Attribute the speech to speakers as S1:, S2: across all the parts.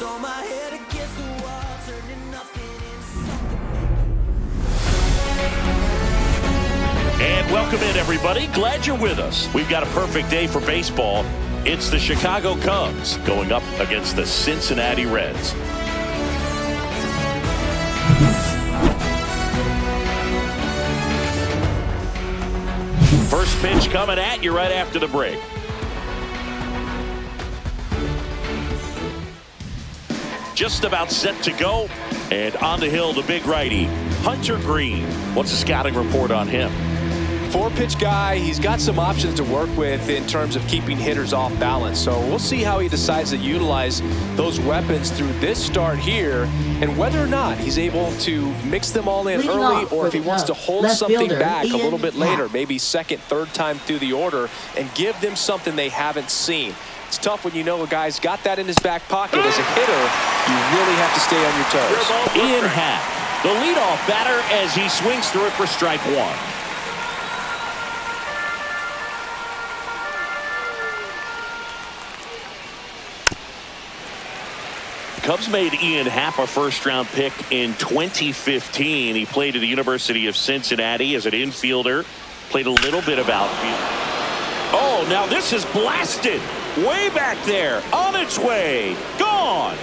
S1: saw my head against the wall, turning nothing into something.
S2: And welcome in, everybody. Glad you're with us. We've got a perfect day for baseball. It's the Chicago Cubs going up against the Cincinnati Reds. First pitch coming at you right after the break. Just about set to go. And on the hill, the big righty, Hunter Green. What's the scouting report on him?
S3: Four-pitch guy. He's got some options to work with in terms of keeping hitters off balance. So we'll see how he decides to utilize those weapons through this start here, and whether or not he's able to mix them all in early, or if he wants to hold something back a little bit later, maybe second, third time through the order, and give them something they haven't seen. It's tough when you know a guy's got that in his back pocket. As a hitter, you really have to stay on your toes.
S2: Ian Happ, the leadoff batter, as he swings through it for strike one. Cubs made Ian Happ a first-round pick in 2015. He played at the University of Cincinnati as an infielder. Played a little bit of outfield. Oh, now this is blasted. Way back there. On its way. Gone.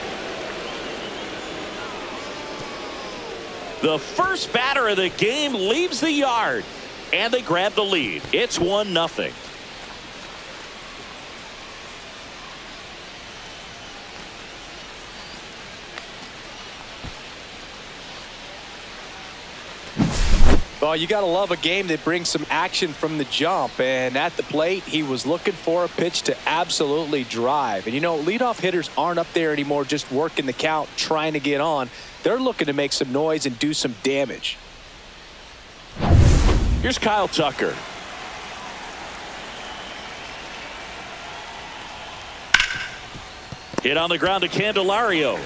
S2: The first batter of the game leaves the yard. And they grab the lead. It's 1-0.
S3: Well, you got to love a game that brings some action from the jump. And at the plate, he was looking for a pitch to absolutely drive. And, you know, leadoff hitters aren't up there anymore just working the count, trying to get on. They're looking to make some noise and do some damage.
S2: Here's Kyle Tucker. Hit on the ground to Candelario.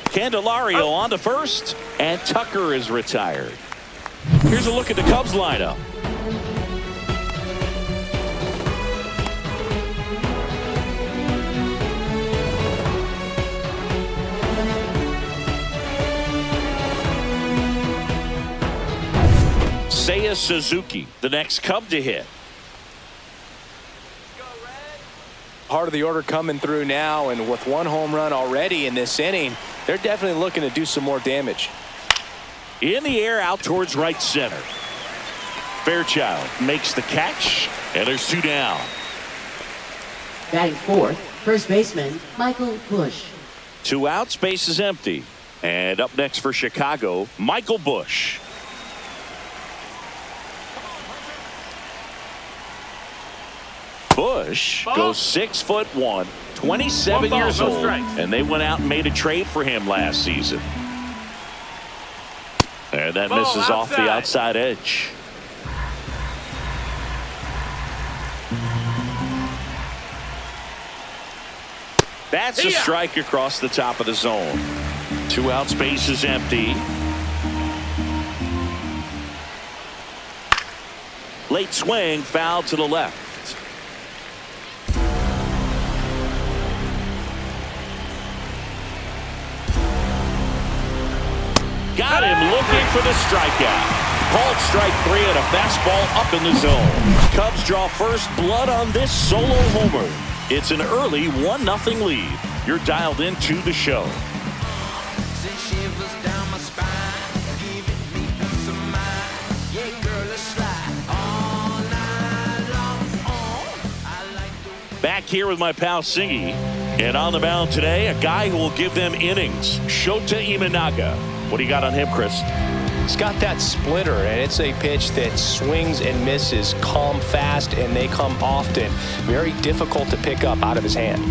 S2: Candelario on to first, and Tucker is retired. Here's a look at the Cubs lineup. Seiya Suzuki, the next Cub to hit.
S3: Part of the order coming through now, and with one home run already in this inning, they're definitely looking to do some more damage.
S2: In the air, out towards right center. Fairchild makes the catch, and there's two down.
S4: Batting fourth, first baseman Michael Busch.
S2: 2 outs, base is empty. And up next for Chicago, Michael Busch. Busch goes 6'1", 27 years old, and they went out and made a trade for him last season. And that misses off the outside edge. That's a strike across the top of the zone. 2 outs, base is empty. Late swing, foul to the left. Got him looking for the strikeout. Called strike 3 and a fastball up in the zone. Cubs draw first blood on this solo homer. It's an early 1-0 lead. You're dialed into the show. Back here with my pal Singy. And on the mound today, a guy who will give them innings, Shota Imanaga. What do you got on him, Chris?
S3: He's got that splitter, and it's a pitch that swings and misses, come fast, and they come often. Very difficult to pick up out of his hand.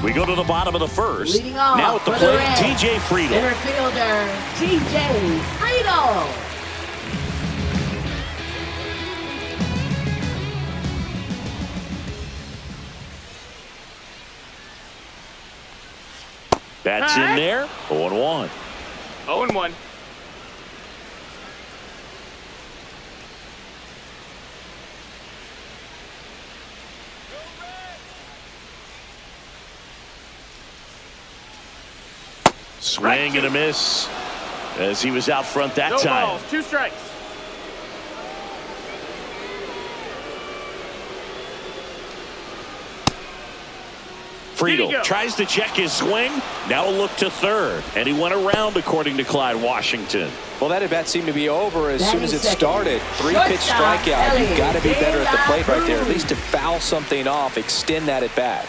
S2: We go to the bottom of the first.
S4: Leading off
S2: now at the plate, T.J. Friedl.
S4: Center fielder, T.J. Friedl.
S2: That's in there. 0-1.
S5: 0-1.
S2: Swing and a miss as he was out front that
S5: No
S2: time.
S5: balls, 2 strikes.
S2: Friedel tries to check his swing. Now a look to third. And he went around, according to Clyde Washington.
S3: Well, that at bat seemed to be over as soon as it started. 3-pitch
S4: Shortstop,
S3: strikeout. You've got to be better at the plate right there. At
S4: Cruz.
S3: least to foul something off, extend that at bat.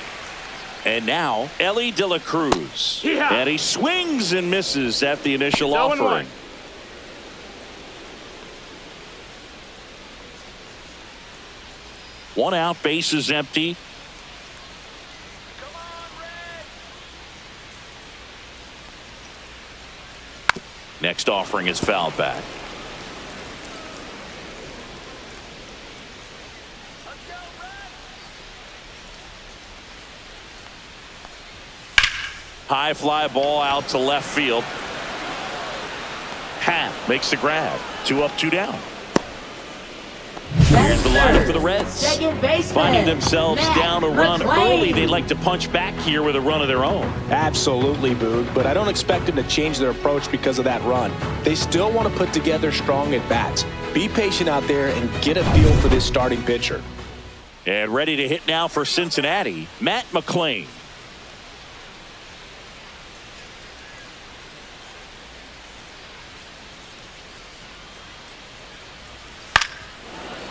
S2: And now, Ellie De La Cruz.
S5: Yeah.
S2: And he swings and misses at the initial
S5: It's 0-1.
S2: offering. One out, bases empty. Next offering is fouled back. High fly ball out to left field. Happ makes the grab. 2 up, 2 down. Here's the lineup for the Reds.
S4: Second baseman,
S2: Finding themselves
S4: Matt
S2: down a run
S4: McClain.
S2: early. They'd like to punch back here with a run of their own.
S3: Absolutely, Boog, but I don't expect them to change their approach because of that run. They still want to put together strong at-bats. Be patient out there and get a feel for this starting pitcher.
S2: And ready to hit now for Cincinnati, Matt McClain.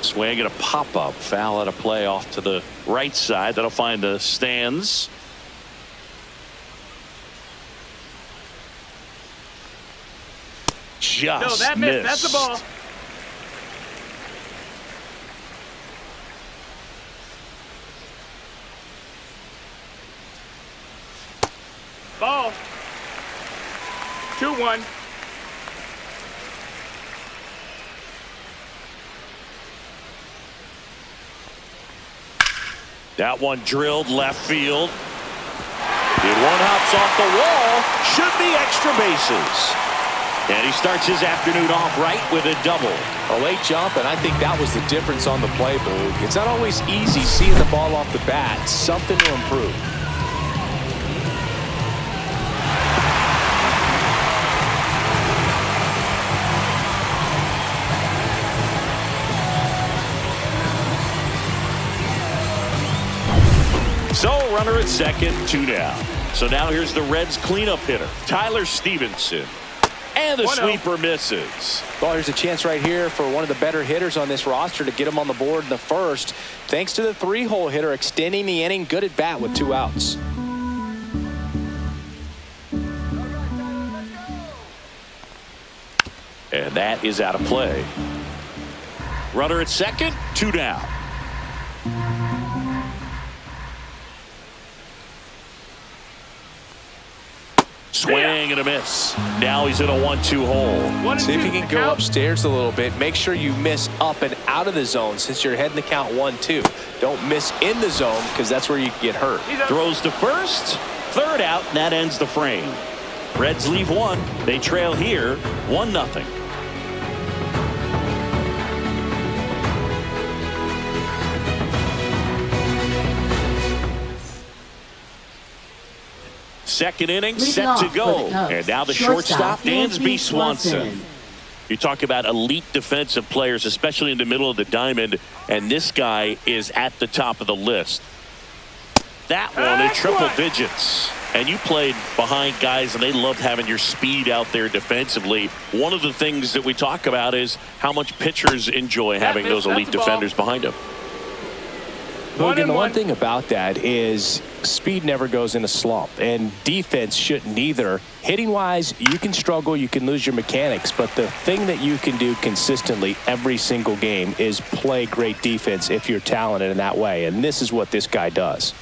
S2: Swing and a pop-up. Foul at a play off to the right side. That'll find the stands. Just
S5: No, that missed. That's the ball. Ball. 2-1.
S2: That one drilled left field. And one hops off the wall. Should be extra bases. And he starts his afternoon off right with a double.
S3: A late jump, and I think that was the difference on the play, Boog. It's not always easy seeing the ball off the bat. Something to improve.
S2: So runner at second, 2 down. So now here's the Reds cleanup hitter, Tyler Stevenson. And the
S5: 1-0.
S2: sweeper misses.
S3: Well, here's a chance right here for one of the better hitters on this roster to get him on the board in the first. Thanks to the 3-hole hitter extending the inning. Good at bat with 2 outs.
S2: And that is out of play. Runner at second, 2 down. Swing and a miss. Now he's in a 1-2 hole.
S3: See if you can go upstairs a little bit. Make sure you miss up and out of the zone since you're heading to count 1-2. Don't miss in the zone because that's where you can get hurt.
S2: Throws to first. Third out, and that ends the frame. Reds leave 1. They trail here 1-0. Second inning
S4: Leading
S2: set
S4: off
S2: to
S4: for
S2: go.
S4: the Cubs,
S2: And now the
S4: shortstop,
S2: shortstop, Dansby Swanson.
S4: Swanson.
S2: You talk about elite defensive players, especially in the middle of the diamond, and this guy is at the top of the list. That one in triple digits. And you played behind guys, and they loved having your speed out there defensively. One of the things that we talk about is how much pitchers enjoy having those elite defenders behind them.
S3: Logan, the one thing about that is speed never goes in a slump, and defense shouldn't either. Hitting-wise, you can struggle, you can lose your mechanics, but the thing that you can do consistently every single game is play great defense if you're talented in that way, and this is what this guy does.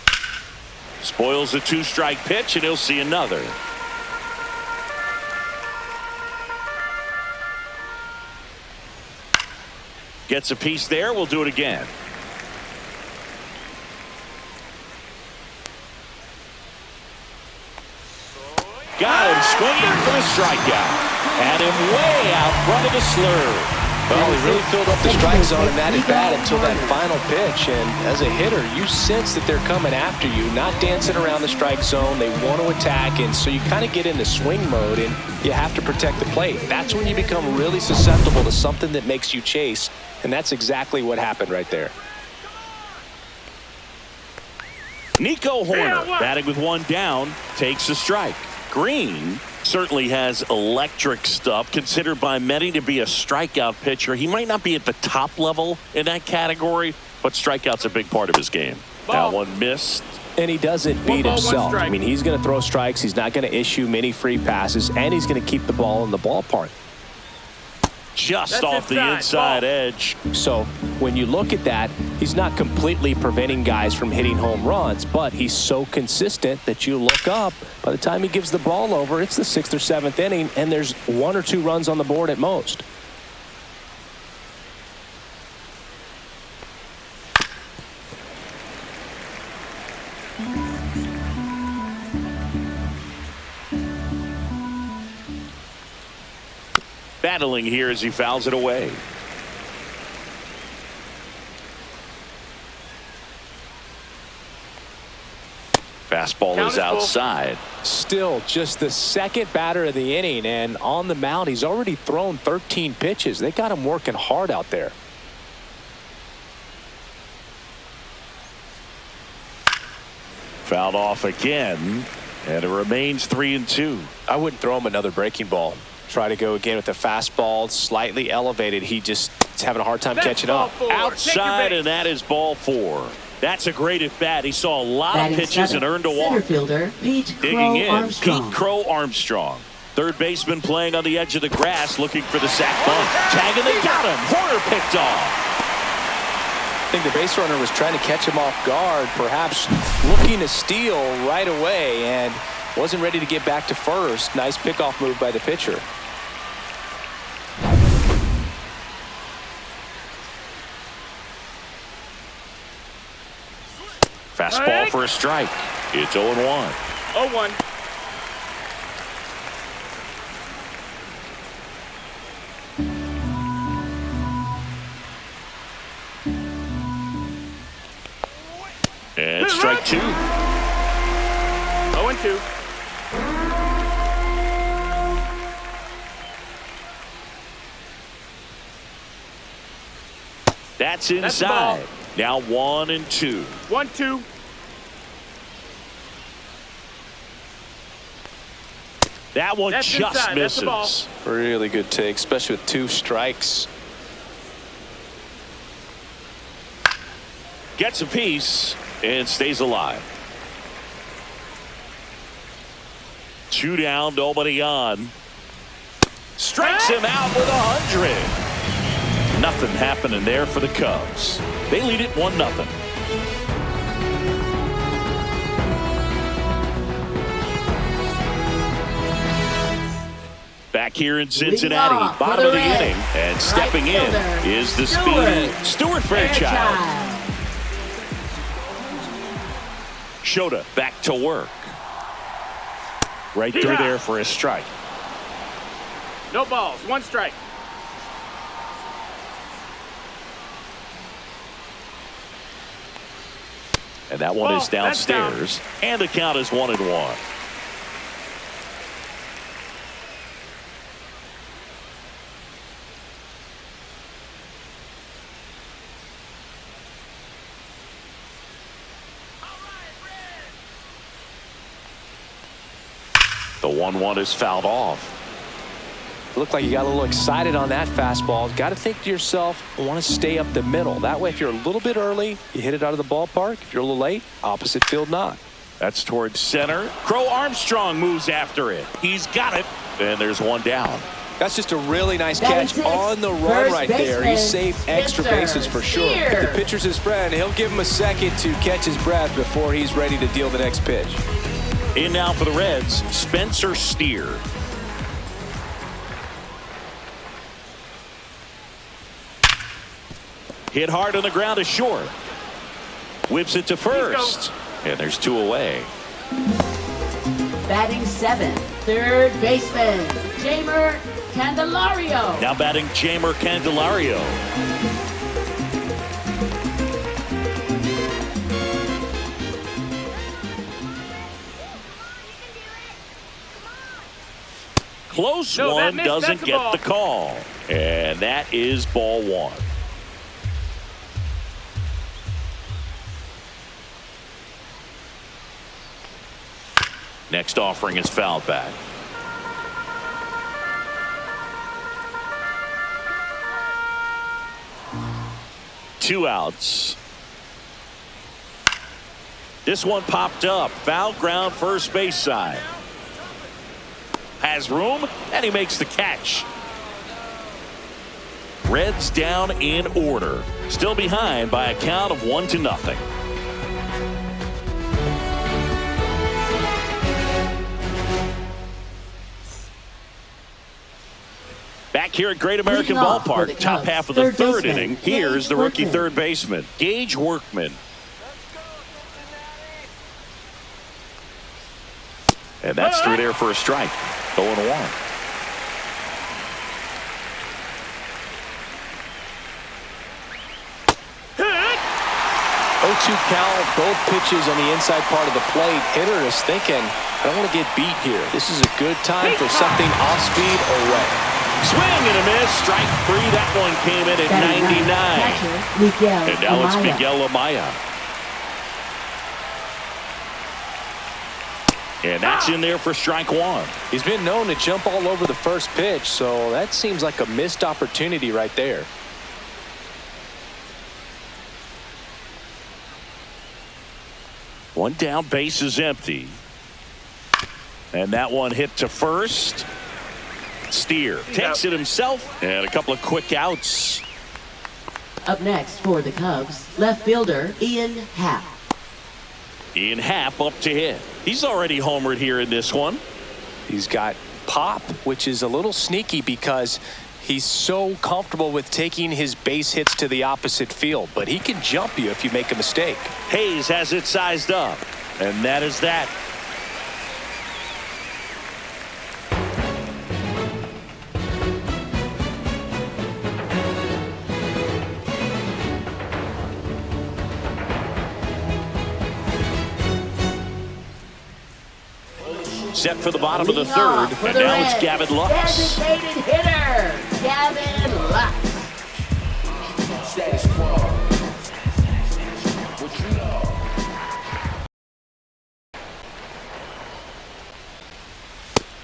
S2: Spoils the 2-strike pitch, and he'll see another. Gets a piece there. We'll do it again. Got him swinging for a strikeout. And him way out front of the slurve.
S3: Well, he really filled up the strike zone in that at bat until that final pitch. And as a hitter, you sense that they're coming after you, not dancing around the strike zone. They want to attack, and so you kind of get into swing mode, and you have to protect the plate. That's when you become really susceptible to something that makes you chase, and that's exactly what happened right there.
S2: Nico Horner, batting with one down, takes a strike. Green certainly has electric stuff, considered by many to be a strikeout pitcher. He might not be at the top level in that category, but strikeout's a big part of his game. That one missed.
S3: And he doesn't beat himself. I mean, he's going to throw strikes. He's not going to issue many free passes, and he's going to keep the ball in the ballpark.
S2: Just off the inside edge.
S3: So when you look at that, he's not completely preventing guys from hitting home runs, but he's so consistent that you look up. By the time he gives the ball over, it's the 6th or 7th inning, and there's 1 or 2 runs on the board at most.
S2: Battling here as he fouls it away. Fastball is outside.
S3: Still just the second batter of the inning, and on the mound, he's already thrown 13 pitches. They got him working hard out there.
S2: Fouled off again, and it remains 3-2.
S3: I wouldn't throw him another breaking ball. Try to go again with the fastball, slightly elevated. He just is having a hard time catching up.
S2: Outside, and that is ball 4. That's a great at bat. He saw a lot of pitches and earned a walk.
S4: Center fielder Pete
S2: Digging in,
S4: Armstrong.
S2: Pete Crow Armstrong. Third baseman playing on the edge of the grass, looking for the sac bunt. Tagging, they got him. Horner picked off.
S3: I think the base runner was trying to catch him off guard, perhaps looking to steal right away, and wasn't ready to get back to first. Nice pickoff move by the pitcher.
S2: Fastball for a strike. It's 0-1.
S5: 0-1.
S2: And strike 2.
S5: 0-2.
S2: That's inside. Now 1-2.
S5: 1-2.
S2: That one
S5: That's
S2: just
S5: inside. That's the ball.
S2: misses.
S3: Really good take, especially with 2 strikes.
S2: Gets a piece and stays alive. 2 down, nobody on. Strikes him out with 100. Nothing happening there for the Cubs. They lead it 1-0. Back here in Cincinnati, bottom of the inning, and stepping in is the speedy Stewart Fairchild. Shota back to work. Right through there for a strike.
S5: No balls. 1 strike.
S2: And that one is downstairs. And the count is 1-1. The 1-1 is fouled off.
S3: Looked like you got a little excited on that fastball. Got to think to yourself, I want to stay up the middle. That way, if you're a little bit early, you hit it out of the ballpark. If you're a little late, opposite field not.
S2: That's towards center. Crow Armstrong moves after it. He's got it. And there's 1 down.
S3: That's just a really nice catch on the run right there. He saved extra bases for sure. If the pitcher's his friend, he'll give him a second to catch his breath before he's ready to deal the next pitch.
S2: In now for the Reds, Spencer Steer. Hit hard on the ground to short. Whips it to first. And there's 2 away.
S4: Batting 7th, third baseman Jamer Candelario.
S2: Now batting Jamer Candelario. Close
S5: No, that
S2: one,
S5: missed.
S2: doesn't
S5: That's a
S2: get
S5: ball.
S2: the call. And that is ball one. Next offering is fouled back. Two outs. This one popped up. Foul ground, first base side. Has room, and he makes the catch. Reds down in order. Still behind by a count of 1-0. Back here at Great American
S4: Leading off for the
S2: Ballpark, top
S4: Cubs,
S2: half of the
S4: third
S2: third
S4: baseman,
S2: inning. Here's
S4: Gage
S2: the rookie
S4: Workman.
S2: third baseman, Gage Workman. And that's through there for a strike. 0-1.
S5: Hit!
S3: 0-2 count, both pitches on the inside part of the plate. Hitter is thinking, I don't want to get beat here. This is a good time for something off speed or away.
S2: Swing and a miss. Strike three. That one came in at 99.
S4: Catcher, Miguel
S2: And now it's
S4: Amaya.
S2: Miguel Amaya. And that's in there for strike one.
S3: He's been known to jump all over the first pitch, so that seems like a missed opportunity right there.
S2: One down, base is empty. And that one hit to first. Steer takes it himself, and a couple of quick outs.
S4: Up next for the Cubs, left fielder Ian Happ.
S2: Ian Happ up to hit. He's already homered here in this one.
S3: He's got pop, which is a little sneaky because he's so comfortable with taking his base hits to the opposite field, but he can jump you if you make a mistake.
S2: Hayes has it sized up, and that is that. Set for the bottom of the
S4: Leading
S2: third,
S4: off for
S2: and
S4: the
S2: now it's
S4: Reds,
S2: Gavin Lux.
S4: Designated hitter, Gavin Lux.
S1: Status quo. What you know?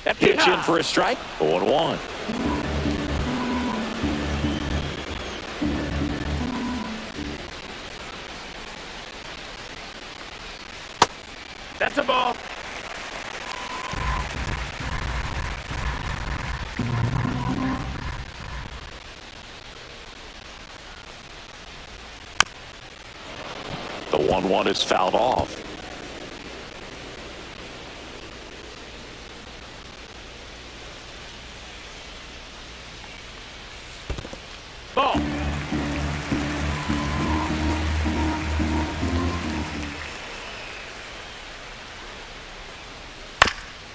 S2: That pitch in for a strike. 0-1.
S5: That's a ball.
S2: The 1-1 is fouled off.
S5: Ball.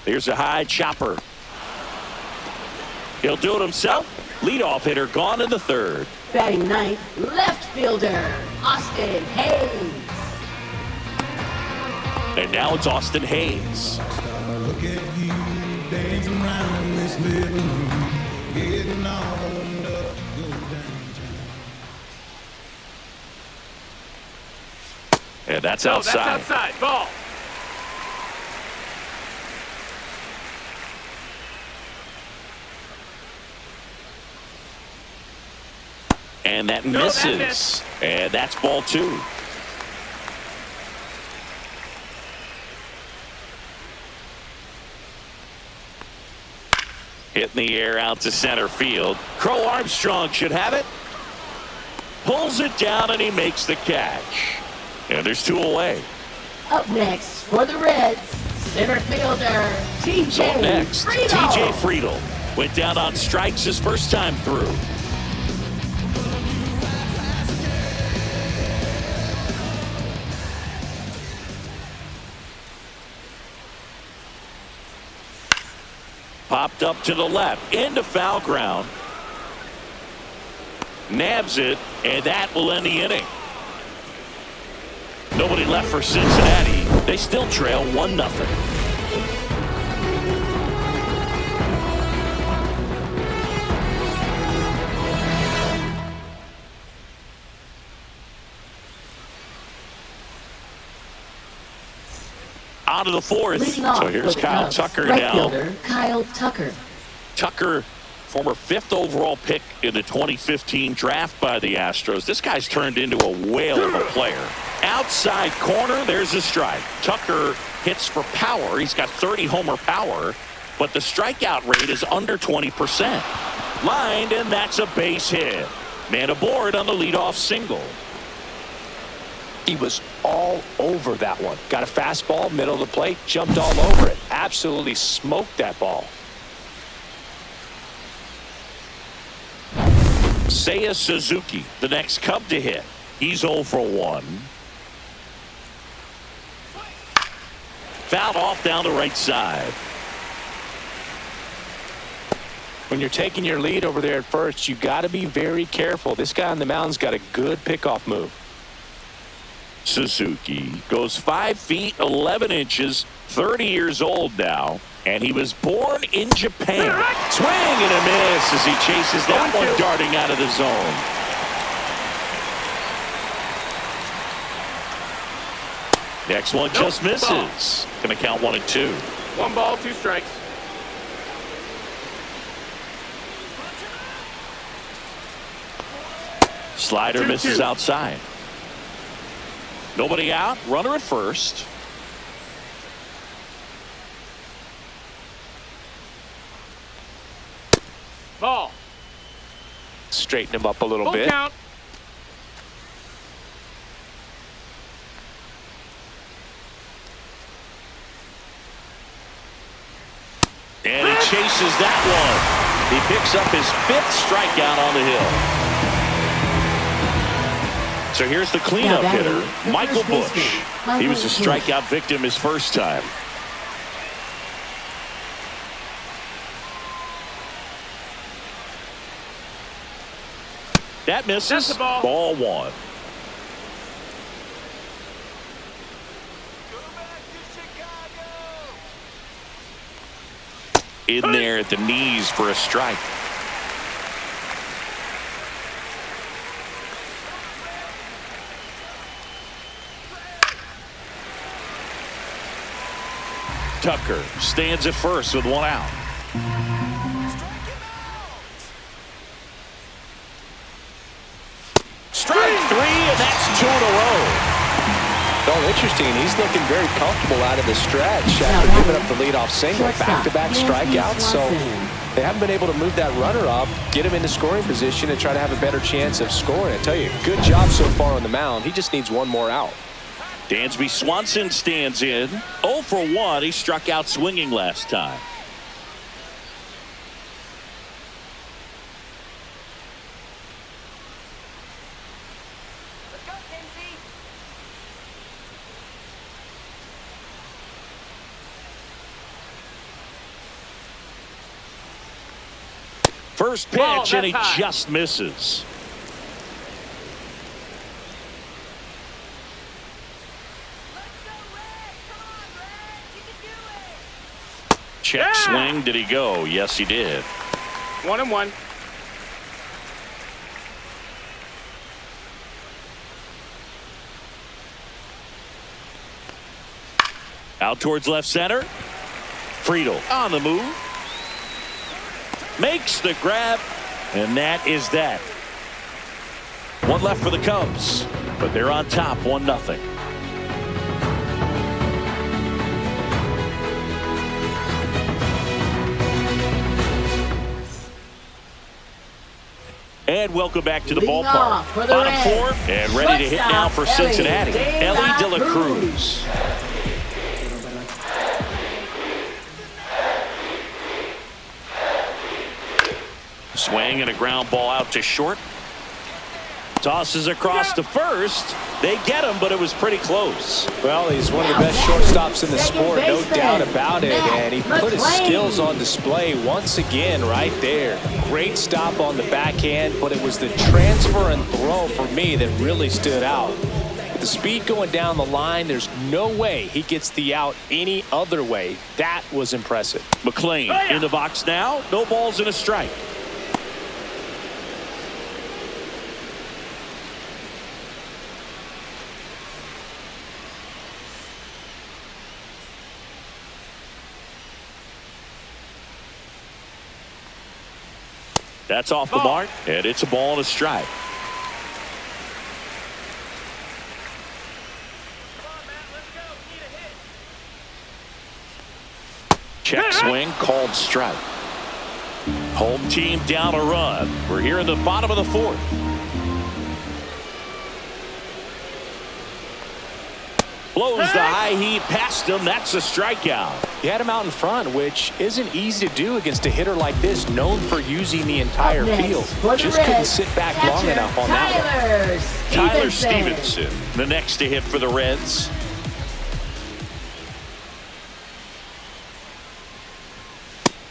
S2: Here's a high chopper. He'll do it himself. Leadoff hitter gone in the third.
S4: Batting ninth, left fielder Austin Hayes.
S2: And now it's Austin Hayes.
S6: Look at you dancing around this living room, getting all warmed up to go downtown.
S2: And that's
S5: No,
S2: outside.
S5: that's outside. Ball.
S2: And that
S5: No, that
S2: misses.
S5: missed.
S2: And that's ball two. Hit in the air out to center field. Crow Armstrong should have it. Pulls it down and he makes the catch. And there's two away.
S4: Up next for the Reds, center fielder TJ
S2: So up next,
S4: Friedel.
S2: TJ Friedel went down on strikes his first time through. Popped up to the left, into foul ground. Nabs it, and that will end the inning. Nobody left for Cincinnati. They still trail 1-0. On to the fourth. So here's Kyle Tucker now.
S4: Kyle Tucker.
S2: Tucker, former 5th overall pick in the 2015 draft by the Astros. This guy's turned into a whale of a player. Outside corner, there's a strike. Tucker hits for power. He's got 30 homer power, but the strikeout rate is under 20%. Lined, and that's a base hit. Man aboard on the leadoff single.
S3: He was all over that one. Got a fastball, middle of the plate, jumped all over it. Absolutely smoked that ball.
S2: Seiya Suzuki, the next Cub to hit. He's 0 for 1. Fouled off down the right side.
S3: When you're taking your lead over there at first, you got to be very careful. This guy on the mound's got a good pickoff move.
S2: Suzuki goes 5 feet 11 inches, 30 years old now, and he was born in Japan. Swing and a miss as he chases that one darting out of the zone. Next one just misses. Going to count 1 and 2.
S5: 1 ball, 2 strikes.
S2: Slider misses outside. Nobody out. Runner at first.
S5: Ball.
S3: Straighten him up a little
S5: Full
S3: bit.
S5: count.
S2: And he chases that one. He picks up his 5th strikeout on the hill. So here's the cleanup hitter, Michael Busch. He was a strikeout victim his first time. That misses.
S5: That's the ball.
S2: Ball 1. In there at the knees for a strike. Tucker stands at first with 1 out. Strike 3, and that's 2 in a row.
S3: Oh, interesting. He's looking very comfortable out of the stretch after giving up the leadoff single. Back-to-back strikeouts, so they haven't been able to move that runner up, get him into scoring position, and try to have a better chance of scoring. I tell you, good job so far on the mound. He just needs 1 more out.
S2: Dansby Swanson stands in. 0 for 1. He struck out swinging last time. First pitch, and he just misses. Check swing. Did he go? Yes, he did.
S5: 1 and 1.
S2: Out towards left center. Friedel on the move. Makes the grab, and that is that. 1 left for the Cubs, but they're on top 1-0. And welcome back to the ballpark. Bottom 4 and ready to hit now for Cincinnati. Ellie De La Cruz. Swing and a ground ball out to short. It's Tosses across to first. They get him, but it was pretty close.
S3: Well, he's one of the best shortstops in the sport, no doubt about it. And he put his skills on display once again right there. Great stop on the backhand, but it was the transfer and throw for me that really stood out. With the speed going down the line, there's no way he gets the out any other way. That was impressive.
S2: McLean in the box now. No balls and a strike. That's off the mark, and it's a ball and a strike. Check swing, called strike. Home team down a run. We're here in the bottom of the fourth. Blows the high heat past him. That's a strikeout.
S3: He had him out in front, which isn't easy to do against a hitter like this, known for using the entire field. Just couldn't sit back long enough on that one.
S2: Tyler Stevenson, the next to hit for the Reds.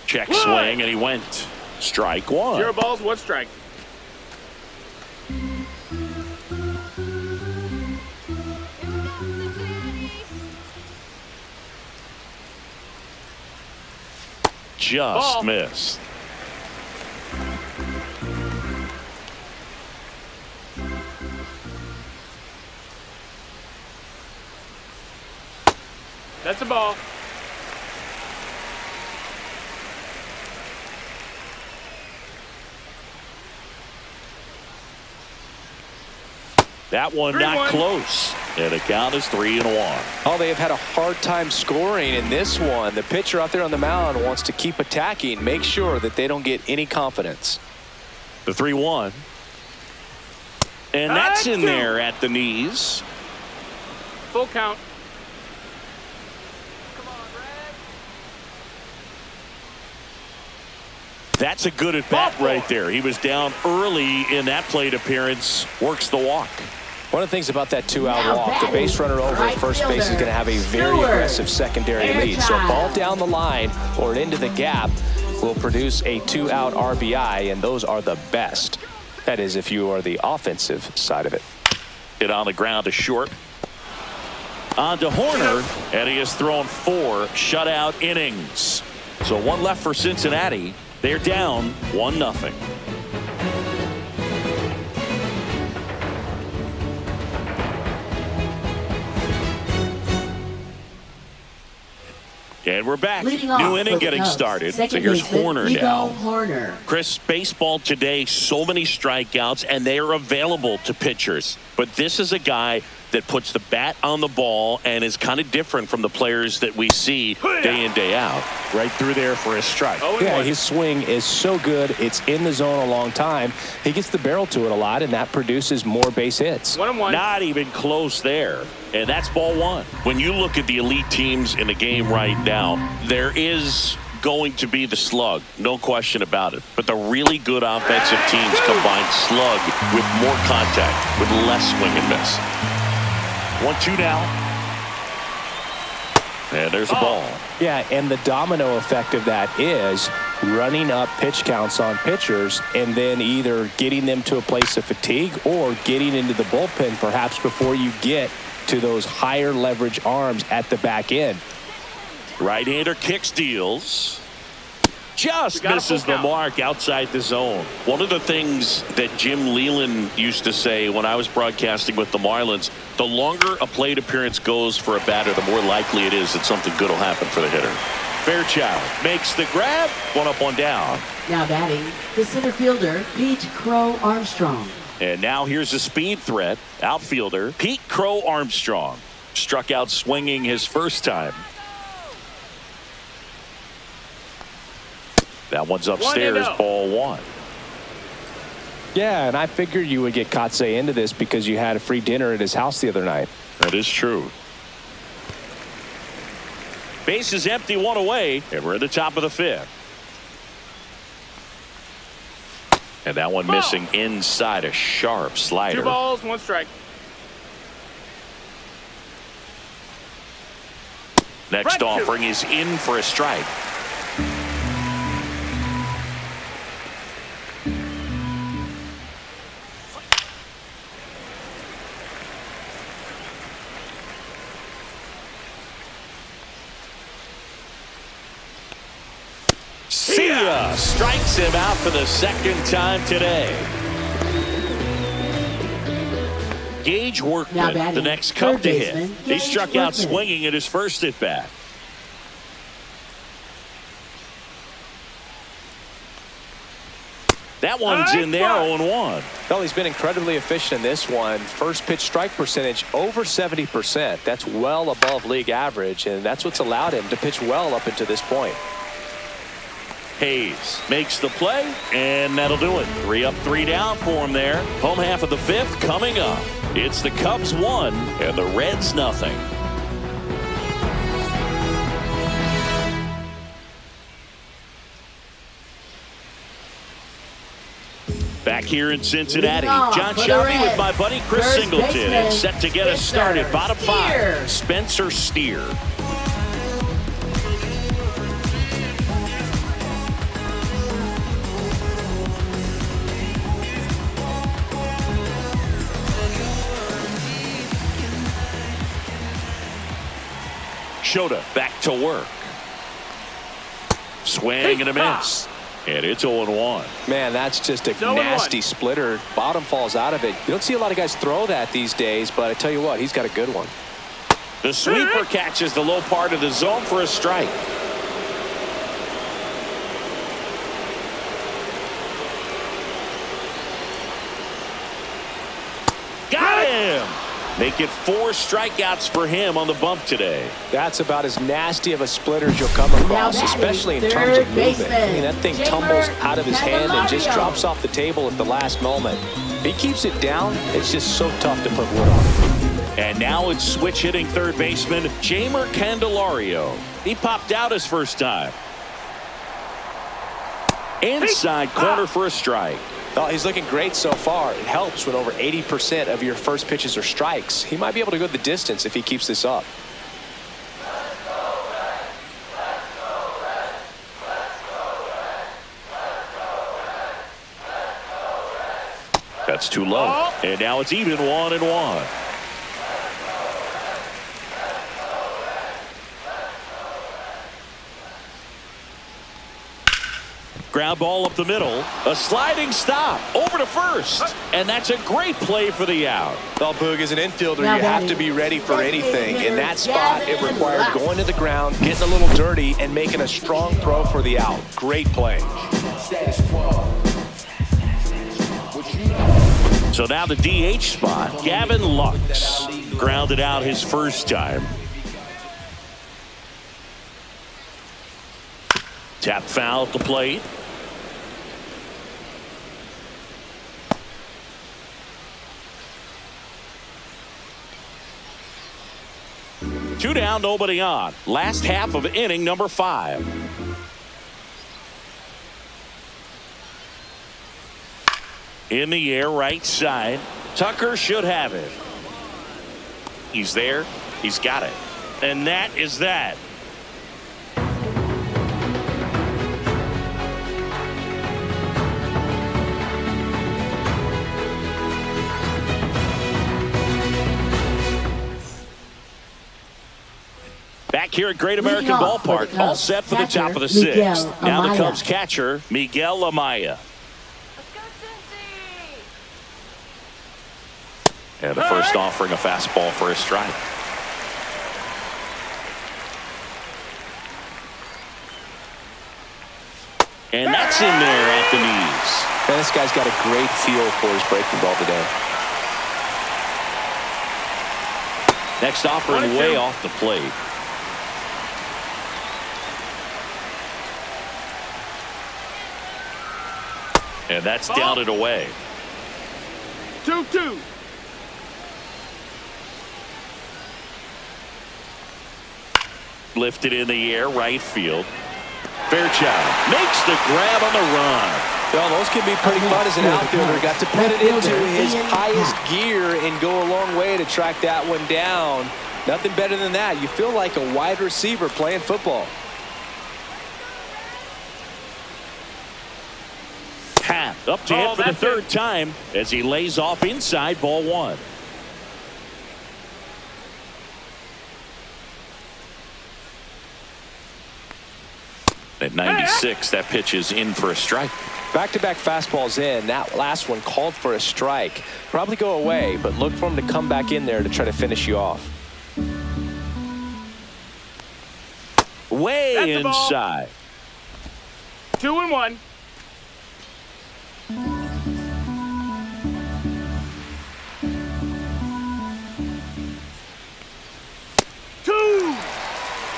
S2: Check swing, and he went. Strike one.
S5: 0 balls, 1 strike.
S2: Just missed.
S5: That's a ball.
S2: That one not close. And the count is 3-1.
S3: Oh, they have had a hard time scoring in this one. The pitcher out there on the mound wants to keep attacking, make sure that they don't get any confidence.
S2: The 3-1. And that's in there at the knees.
S5: Full count.
S2: That's a good at bat right there. He was down early in that plate appearance. Works the walk.
S3: One of the things about that 2-out walk, the base runner over at first base is going to have a very aggressive secondary lead. So a ball down the line or into the gap will produce a 2-out RBI, and those are the best. That is, if you are the offensive side of it.
S2: Hit on the ground to short. On to Horner, and he has thrown 4 shutout innings. So 1 left for Cincinnati. They're down 1-0. And we're back. New inning getting started. So here's Horner now. Chris, baseball today, so many strikeouts, and they are available to pitchers. But this is a guy that puts the bat on the ball and is kind of different from the players that we see day in, day out. Right through there for a strike.
S3: Yeah, his swing is so good. It's in the zone a long time. He gets the barrel to it a lot, and that produces more base hits.
S5: 1-1.
S2: Not even close there. And that's ball 1. When you look at the elite teams in the game right now, there is going to be the slug, no question about it. But the really good offensive teams combine slug with more contact, with less swing and miss. 1-2 now. And there's a ball.
S3: Yeah, and the domino effect of that is running up pitch counts on pitchers and then either getting them to a place of fatigue or getting into the bullpen perhaps before you get to those higher leverage arms at the back end.
S2: Right-hander kicks, deals. Just misses the mark outside the zone. One of the things that Jim Leland used to say when I was broadcasting with the Marlins, the longer a plate appearance goes for a batter, the more likely it is that something good will happen for the hitter. Fairchild makes the grab. 1 up, 1 down.
S4: Now batting, the center fielder, Pete Crow Armstrong.
S2: And now here's a speed threat. Outfielder Pete Crow Armstrong. Struck out swinging his first time. That one's upstairs, ball 1.
S3: Yeah, and I figured you would get Kotsay into this because you had a free dinner at his house the other night.
S2: That is true. Base is empty, 1 away, and we're at the top of the 5th. And that one missing inside, a sharp slider.
S5: 2 balls, 1 strike.
S2: Next offering is in for a strike. See ya! Strikes him out for the 2nd time today. Gage Workman, the next Cub to hit. He struck out swinging at his first at bat. That one's in there, 0-1.
S3: Well, he's been incredibly efficient in this one. First pitch strike percentage over 70%. That's well above league average, and that's what's allowed him to pitch well up until this point.
S2: Hayes makes the play, and that'll do it. 3 up, 3 down for him there. Home half of the 5th coming up. It's the Cubs 1 and the Reds nothing. Back here in Cincinnati, John Shelby with my buddy Chris Singleton, and set to get us started. Bottom 5, Spencer Steer. Shota back to work. Swing and a miss. And it's 0-1.
S3: Man, that's just a nasty splitter. Bottom falls out of it. You don't see a lot of guys throw that these days, but I tell you what, he's got a good one.
S2: The sweeper catches the low part of the zone for a strike. Got him! Make it 4 strikeouts for him on the bump today.
S3: That's about as nasty of a splitter as you'll come across, especially in terms of movement. I mean, that thing tumbles out of his hand and just drops off the table at the last moment. If he keeps it down, it's just so tough to put wood on.
S2: And now it's switch hitting third baseman Jeimer Candelario. He popped out his first time. Inside corner for a strike.
S3: Well, he's looking great so far. It helps when over 80% of your first pitches are strikes. He might be able to go the distance if he keeps this up.
S2: That's too low. And now it's even 1-1. Ground ball up the middle. A sliding stop over to first. And that's a great play for the out.
S3: Well, Boog, as an infielder, you have to be ready for anything. In that spot, it required going to the ground, getting a little dirty, and making a strong throw for the out. Great play.
S2: So now the DH spot, Gavin Lux. Grounded out his first time. Tap foul at the plate. Two down, nobody on. Last half of inning number 5. In the air, right side. Tucker should have it. He's there. He's got it. And that is that. Back here at Great American Ballpark, all set for the top of the 6th. Now the Cubs catcher, Miguel Amaya. And the first offering, a fastball for a strike. And that's in there at the knees.
S3: Man, this guy's got a great feel for his breaking ball today.
S2: Next offering way off the plate. And that's down and away.
S5: 2-2.
S2: Lifted in the air, right field. Fairchild makes the grab on the run.
S3: Well, those can be pretty fun as an outfielder. Got to put it into his highest gear and go a long way to track that one down. Nothing better than that. You feel like a wide receiver playing football.
S2: Happ up to hit for the third time as he lays off inside, ball one. At 96, that pitch is in for a strike.
S3: Back-to-back fastballs in. That last one called for a strike. Probably go away, but look for him to come back in there to try to finish you off.
S2: Way inside.
S5: 2-1.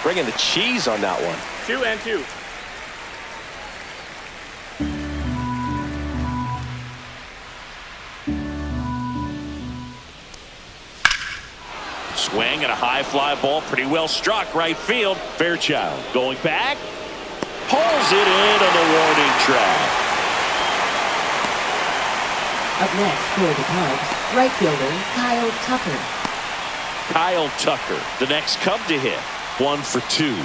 S3: Bringing the cheese on that one.
S5: 2-2.
S2: Swing and a high fly ball, pretty well struck right field. Fairchild going back, pulls it in on the warning track.
S4: Up next for the Cubs, right fielder Kyle Tucker.
S2: Kyle Tucker, the next Cub to hit. 1 for 2.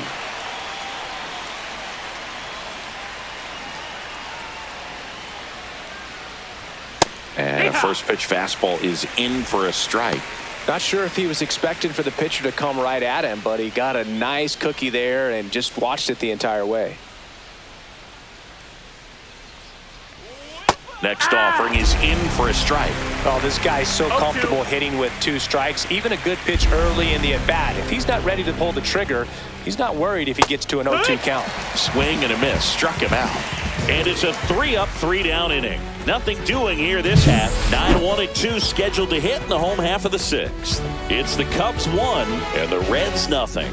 S2: And a first pitch fastball is in for a strike.
S3: Not sure if he was expecting for the pitcher to come right at him, but he got a nice cookie there and just watched it the entire way.
S2: Next offering is in for a strike.
S3: Oh, this guy's so comfortable hitting with 2 strikes. Even a good pitch early in the at-bat. If he's not ready to pull the trigger, he's not worried if he gets to an 0-2 count.
S2: Swing and a miss. Struck him out. And it's a 3-up, 3-down inning. Nothing doing here this half. 9-1-2 scheduled to hit in the home half of the 6th. It's the Cubs 1 and the Reds nothing.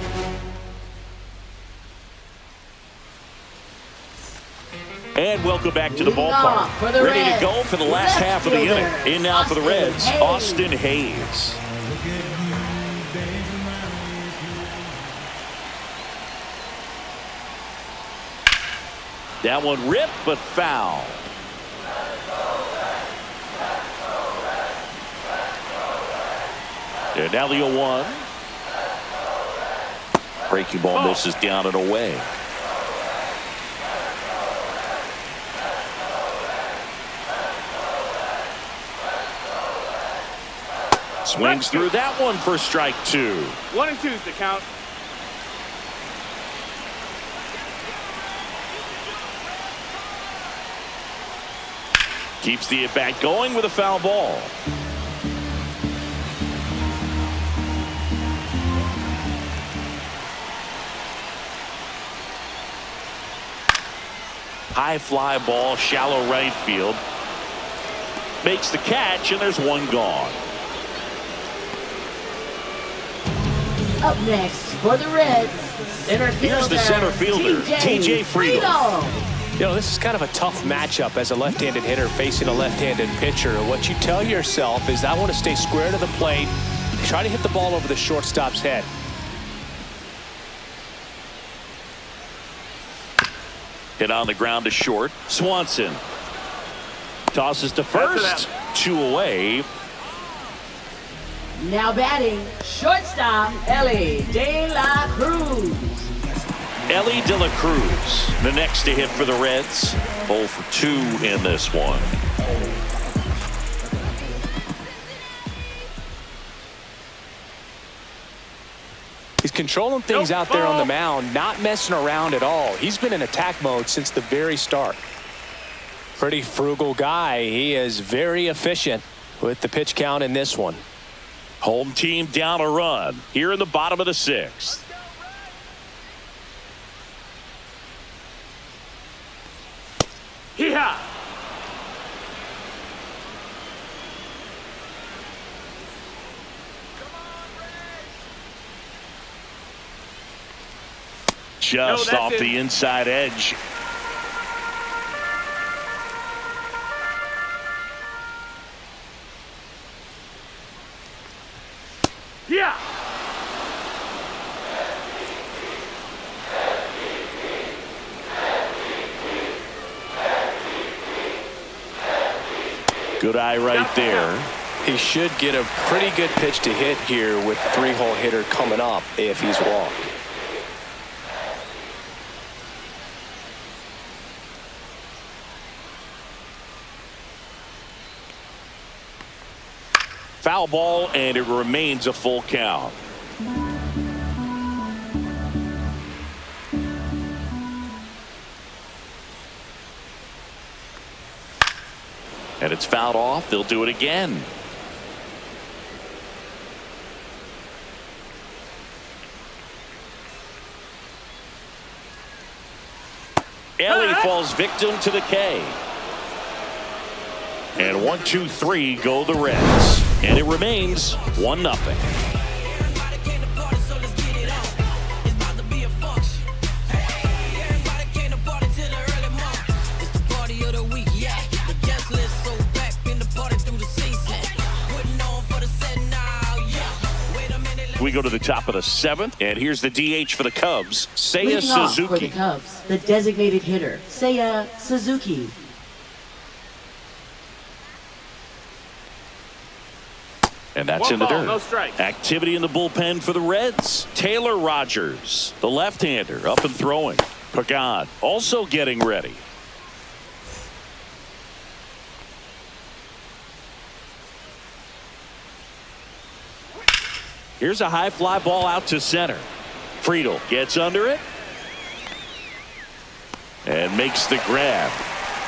S2: And welcome back to the ballpark. Ready to go for the last half of the inning. In now for the Reds, Austin Hayes. That one ripped but foul. And now the 0-1. Breaking ball misses down and away. Swings through that one for strike 2.
S5: 1-2 is the count.
S2: Keeps the at-bat going with a foul ball. High fly ball, shallow right field. Makes the catch, and there's one gone.
S4: Up next for the Reds, center fielder.
S2: Here's the center fielder, TJ Friedel.
S3: You know, this is kind of a tough matchup as a left-handed hitter facing a left-handed pitcher. What you tell yourself is, I want to stay square to the plate, try to hit the ball over the shortstop's head.
S2: Hit on the ground to short. Swanson tosses to first. 2 away.
S4: Now batting, shortstop Ellie De La Cruz.
S2: Ellie De La Cruz, the next to hit for the Reds. 0 for 2 in this one.
S3: He's controlling things out there on the mound, not messing around at all. He's been in attack mode since the very start. Pretty frugal guy. He is very efficient with the pitch count in this one.
S2: Home team down a run here in the bottom of the 6th.
S5: Hee-haw!
S2: Just off the inside edge.
S5: Yeah.
S2: Good eye right there.
S3: He should get a pretty good pitch to hit here with 3-hole hitter coming up if he's walked.
S2: Foul ball, and it remains a full count. And it's fouled off. They'll do it again. Ellie falls victim to the K. And 1, 2, 3 go the Reds. And it remains 1-0. We go to the top of the 7th, and here's the DH for the Cubs, Seiya
S4: Leading off for the
S2: Suzuki.
S4: Cubs, the designated hitter, Seiya Suzuki.
S2: And that's
S5: One
S2: in the
S5: ball,
S2: dirt.
S5: no strikes.
S2: Activity in the bullpen for the Reds. Taylor Rogers, the left-hander, up and throwing. Pagan also getting ready. Here's a high fly ball out to center. Friedel gets under it and makes the grab.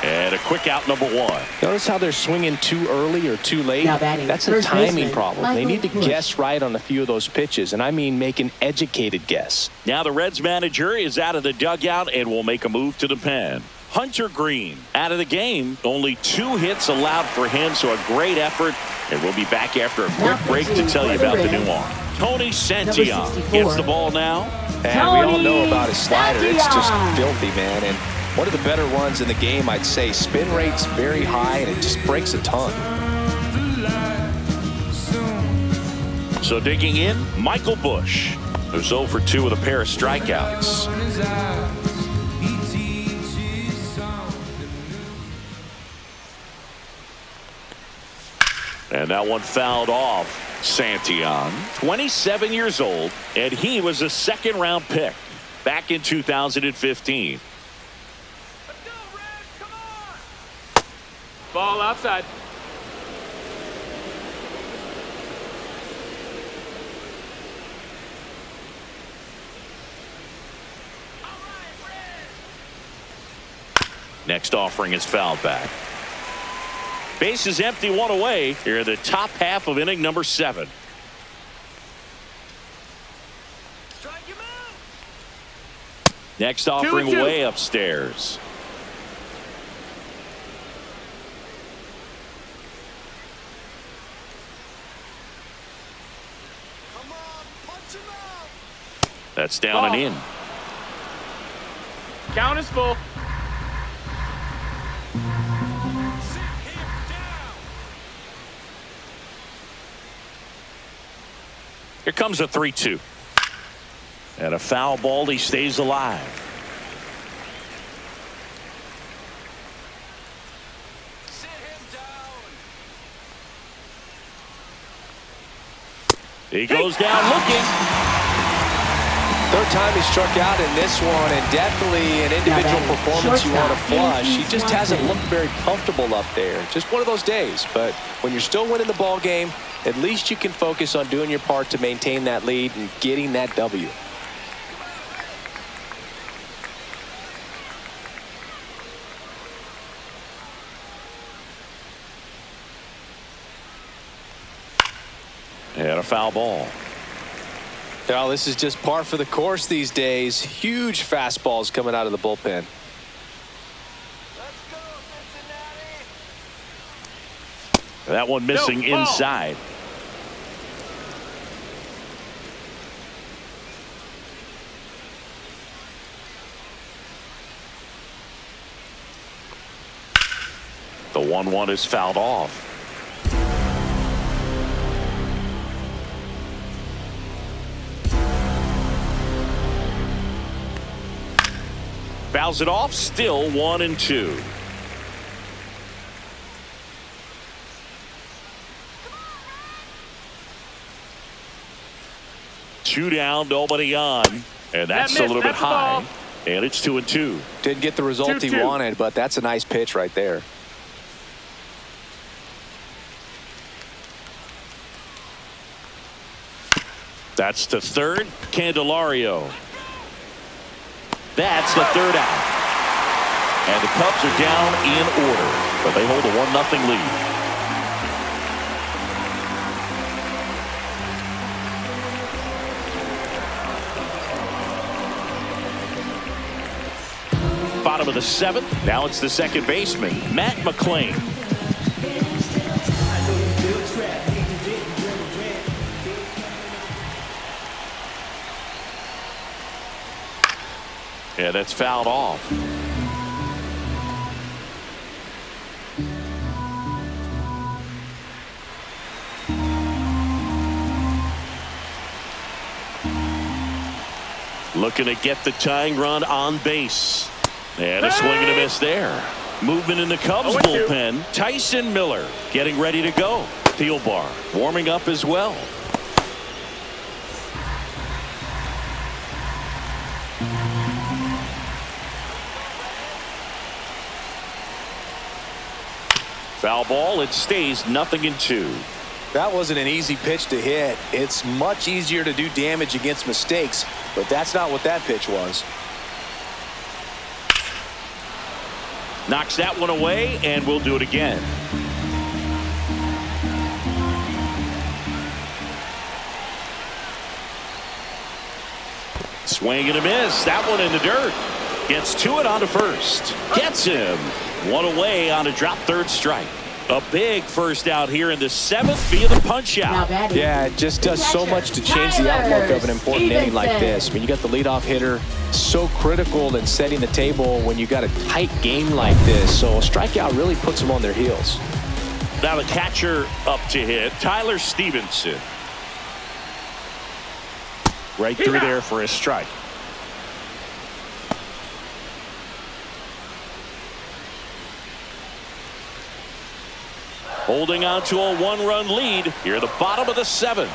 S2: And a quick out, number 1.
S3: Notice how they're swinging too early or too late.
S4: Now batting,
S3: That's a
S4: first
S3: timing
S4: baseman,
S3: problem. They need to
S4: Michael
S3: guess right on a few of those pitches, and I mean make an educated guess.
S2: Now the Reds manager is out of the dugout and will make a move to the pen. Hunter Green out of the game. Only 2 hits allowed for him, so a great effort. And we'll be back after a quick break to tell you about the new arm. Tony Santillan
S4: 64.
S2: gets the ball now.
S3: And we all know
S4: Tony
S3: about his slider. It's just
S4: Santillan.
S3: filthy, man. And one of the better ones in the game, I'd say. Spin rate's very high, and it just breaks a ton.
S2: So digging in, Michael Busch, who's 0 for 2 with a pair of strikeouts. And that one fouled off. Santillan, 27 years old, and he was a second-round pick back in 2015.
S5: Ball outside.
S2: Next offering is fouled back. Base is empty, 1 away. Here in the top half of inning number 7. Next offering
S5: 2-2.
S2: way upstairs. That's down and in.
S5: Count is full.
S2: Here comes a 3-2. And a foul ball. He stays alive. He goes down looking.
S3: Third time he struck out in this one, and definitely an individual performance you want to flush. He just hasn't looked very comfortable up there. Just one of those days. But when you're still winning the ball game, at least you can focus on doing your part to maintain that lead and getting that W.
S2: And a foul ball.
S3: Now, this is just par for the course these days. Huge fastballs coming out of the bullpen.
S2: That one missing
S5: No, ball.
S2: inside. The 1-1 is fouled off. Fouls it off, still 1-2. 2 down, nobody on. And that's a little bit high. And it's 2-2.
S3: Didn't get the result he wanted, but that's a nice pitch right there.
S2: That's the third. Candelario. That's the third out. And the Cubs are down in order, but they hold a 1-0 lead. Bottom of the 7th. Now it's the second baseman, Matt McClain. Yeah, that's fouled off. Looking to get the tying run on base. And a swing and a miss there. Movement in the Cubs bullpen. Tyson Miller getting ready to go. Thielbar warming up as well. Foul ball. It stays 0-2.
S3: That wasn't an easy pitch to hit. It's much easier to do damage against mistakes, but that's not what that pitch was.
S2: Knocks that one away, and we'll do it again. Swing and a miss. That one in the dirt. Gets to it on to first. Gets him. One away on a drop third strike. A big first out here in the 7th via the punch out.
S3: Yeah, it just does so much to change the outlook of an important inning like this. I mean, you got the leadoff hitter, so critical in setting the table when you got a tight game like this. So a strikeout really puts them on their heels.
S2: Now the catcher up to hit, Tyler Stevenson. Right through there for a strike. Holding on to a 1-run lead here at the bottom of the 7th.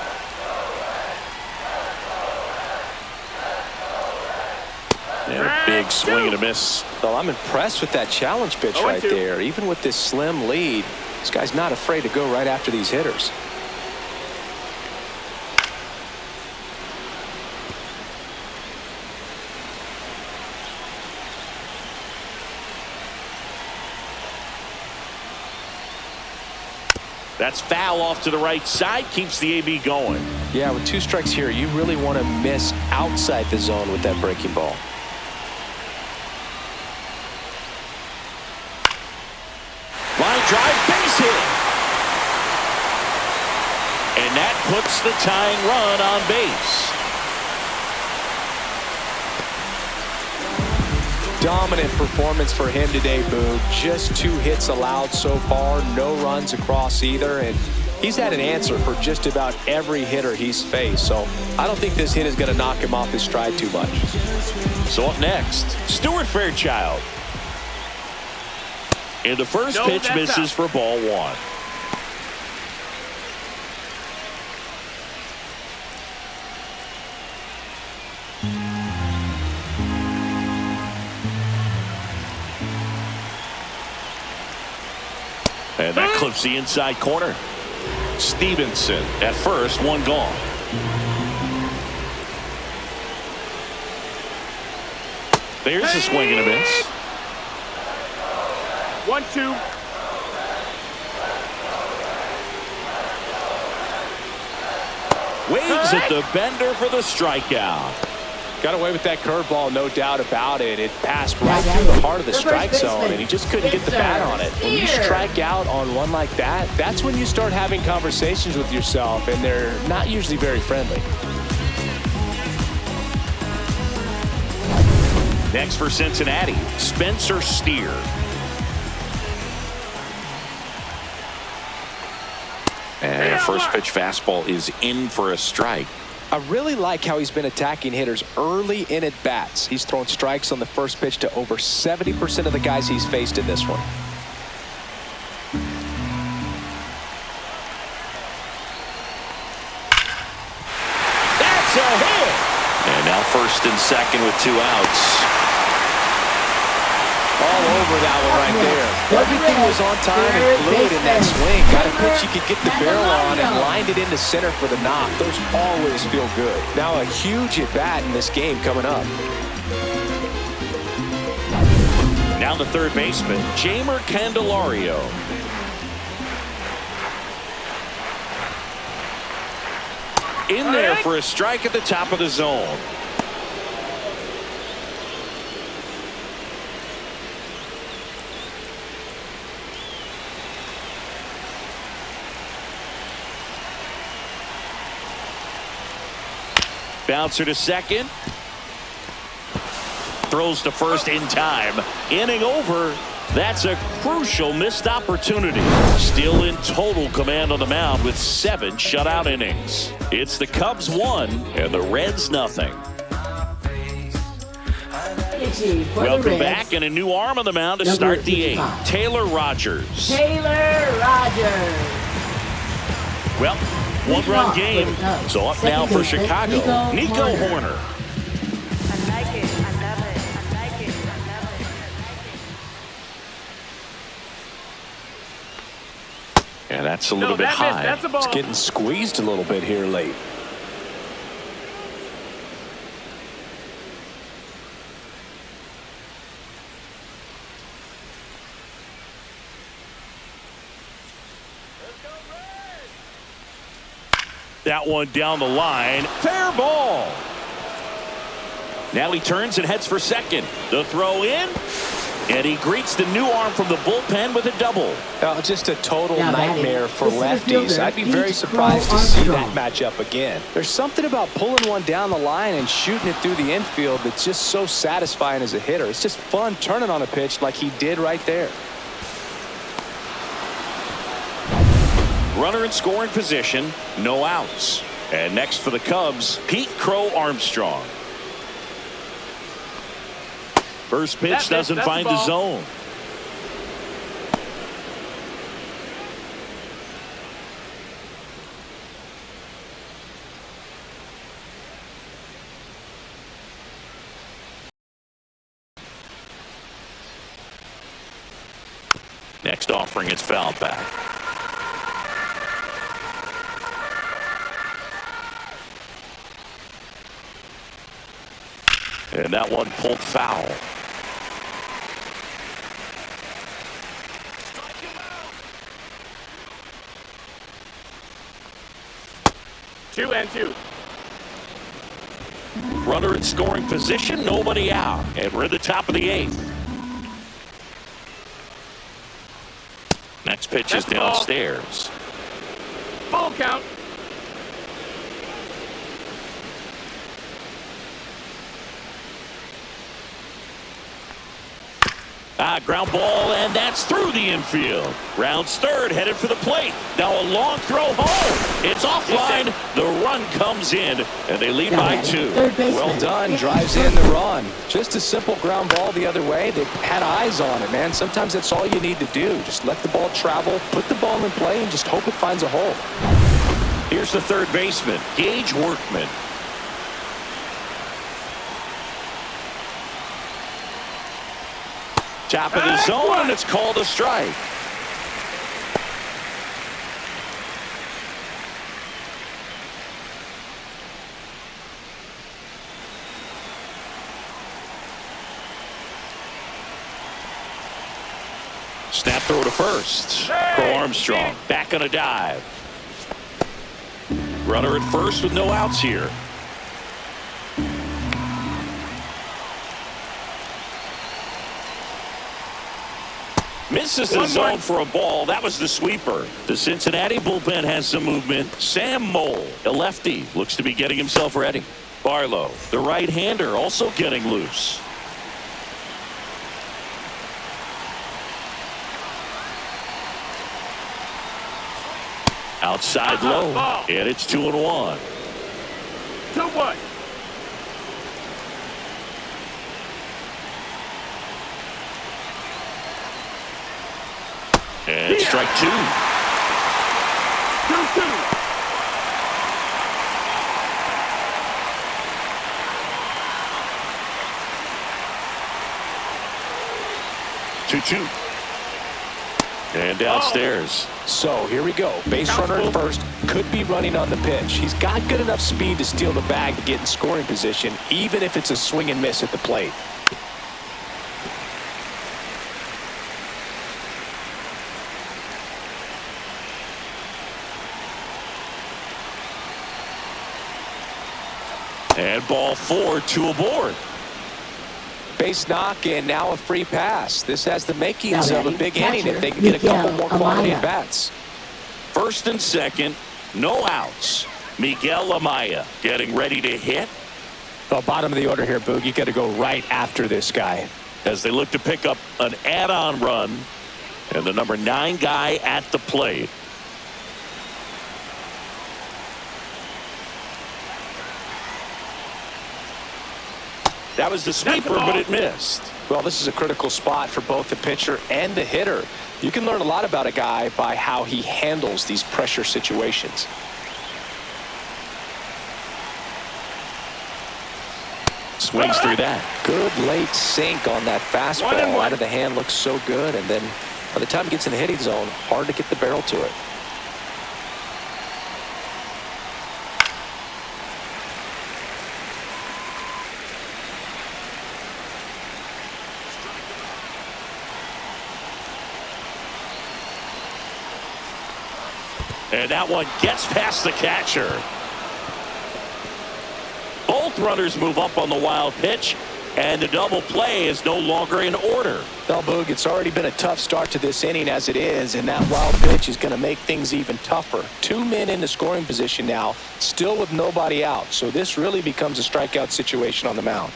S2: Yeah, big swing and a miss.
S3: Well, I'm impressed with that challenge pitch right there. Even with this slim lead, this guy's not afraid to go right after these hitters.
S2: That's foul off to the right side. Keeps the AB going.
S3: Yeah, with 2 strikes here, you really want to miss outside the zone with that breaking ball.
S2: Line drive, base hit. And that puts the tying run on base.
S3: Dominant performance for him today, Boo. Just 2 hits allowed so far, no runs across either, and he's had an answer for just about every hitter he's faced. So I don't think this hit is going to knock him off his stride too much.
S2: So up next, Stuart Fairchild. And the first pitch misses for ball 1. And that clips the inside corner. Stevenson at first, 1 gone. There's a swing and a miss.
S5: 1-2.
S2: Waves at the bender for the strikeout.
S3: Got away with that curveball, no doubt about it. It passed right through the heart of the strike zone, and he just couldn't get the bat on it. When you strike out on one like that, that's when you start having conversations with yourself, and they're not usually very friendly.
S2: Next for Cincinnati, Spencer Steer. And first pitch fastball is in for a strike.
S3: I really like how he's been attacking hitters early in at bats. He's thrown strikes on the first pitch to over 70% of the guys he's faced in this one.
S2: That's a hit. first and second with 2 outs.
S3: All over that one right there. Everything was on time and fluid in that swing. Got a pitch you could get the barrel on and lined it into center for the knock. Those always feel good. Now a huge at-bat in this game coming up.
S2: Now the third baseman, Jeimer Candelario. In there for a strike at the top of the zone. Bouncer to second. Throws to first in time. Inning over. That's a crucial missed opportunity. Still in total command on the mound with 7 shutout innings. It's the Cubs 1 and the Reds nothing. Welcome back, and a new arm on the mound to start the 8th. Taylor Rogers. Well, 1-run game. So up now for Chicago, Nico Horner. And that's a little bit high.
S5: That's a ball.
S3: It's getting squeezed a little bit here late.
S2: That one down the line. Fair ball. Now he turns and heads for second. The throw in. And he greets the new arm from the bullpen with a double.
S3: Just a total nightmare for lefties. I'd be very surprised to see that matchup again. There's something about pulling one down the line and shooting it through the infield that's just so satisfying as a hitter. It's just fun turning on a pitch like he did right there.
S2: Runner in scoring position, no outs. And next for the Cubs, Pete Crow Armstrong. First pitch doesn't find the zone. Next offering is fouled back. And that one pulled foul.
S5: Two and two.
S2: Runner in scoring position, nobody out. And we're at the top of the 8th. Next pitch is downstairs.
S5: Ball count.
S2: Ground ball, and that's through the infield. Rounds third, headed for the plate. Now a long throw home. It's offline. The run comes in, and they lead by 2.
S3: Well done. Drives in the run. Just a simple ground ball the other way. They had eyes on it, man. Sometimes that's all you need to do. Just let the ball travel, put the ball in play, and just hope it finds a hole.
S2: Here's the third baseman, Gage Workman. Top of the zone, and it's called a strike. Snap throw to first. Crow Armstrong back on a dive. Runner at first with no outs here. Misses the zone for a ball. That was the sweeper. The Cincinnati bullpen has some movement. Sam Mole, a lefty, looks to be getting himself ready. Barlow, the right-hander, also getting loose. Outside low, and it's 2-1.
S5: 2-1.
S2: And strike 2.
S5: 2-2.
S2: 2-2. And downstairs.
S3: So here we go. Base runner at first. Could be running on the pitch. He's got good enough speed to steal the bag to get in scoring position, even if it's a swing and miss at the plate.
S2: And ball 4, 2 aboard.
S3: Base knock and now a free pass. This has the makings
S4: Now
S3: of a
S4: ready,
S3: big
S4: catcher,
S3: inning if they can get a couple more quality at bats.
S2: First and second, no outs. Miguel Amaya getting ready to hit.
S3: The bottom of the order here, Boog. You got to go right after this guy.
S2: As they look to pick up an add-on run. And the number 9 guy at the plate. That was the sweeper, but it missed.
S3: Well, this is a critical spot for both the pitcher and the hitter. You can learn a lot about a guy by how he handles these pressure situations.
S2: Swings through that.
S3: Good late sink on that fastball. Out of the hand looks so good, and then by the time it gets in the hitting zone, hard to get the barrel to it.
S2: And that one gets past the catcher. Both runners move up on the wild pitch, and the double play is no longer in order.
S3: Well, Boog, it's already been a tough start to this inning as it is, and that wild pitch is going to make things even tougher. 2 men in the scoring position now, still with nobody out, so this really becomes a strikeout situation on the mound.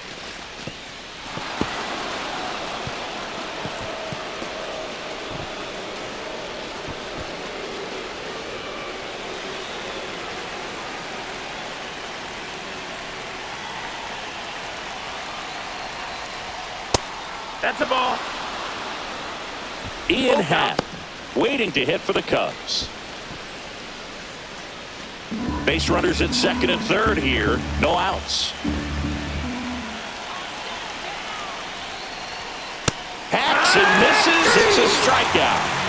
S5: That's a ball.
S2: Ian Happ waiting to hit for the Cubs. Base runners at second and third here. No outs. Hacks and misses. It's a strikeout.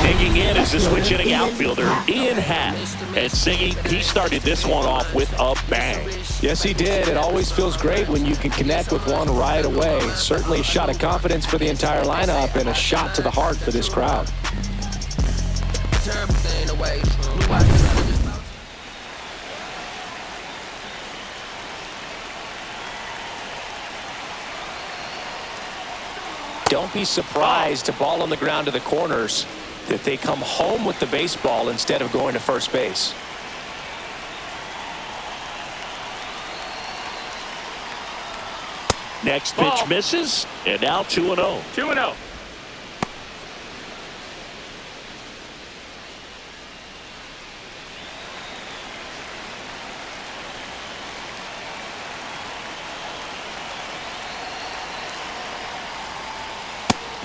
S2: Digging in is the switch hitting outfielder, Ian Happ. And singing, he started this one off with a bang.
S3: Yes, he did. It always feels great when you can connect with one right away. Certainly a shot of confidence for the entire lineup and a shot to the heart for this crowd. Don't be surprised to ball on the ground to the corners that they come home with the baseball instead of going to first base.
S2: Next pitch misses, and now 2-0.
S5: 2-0.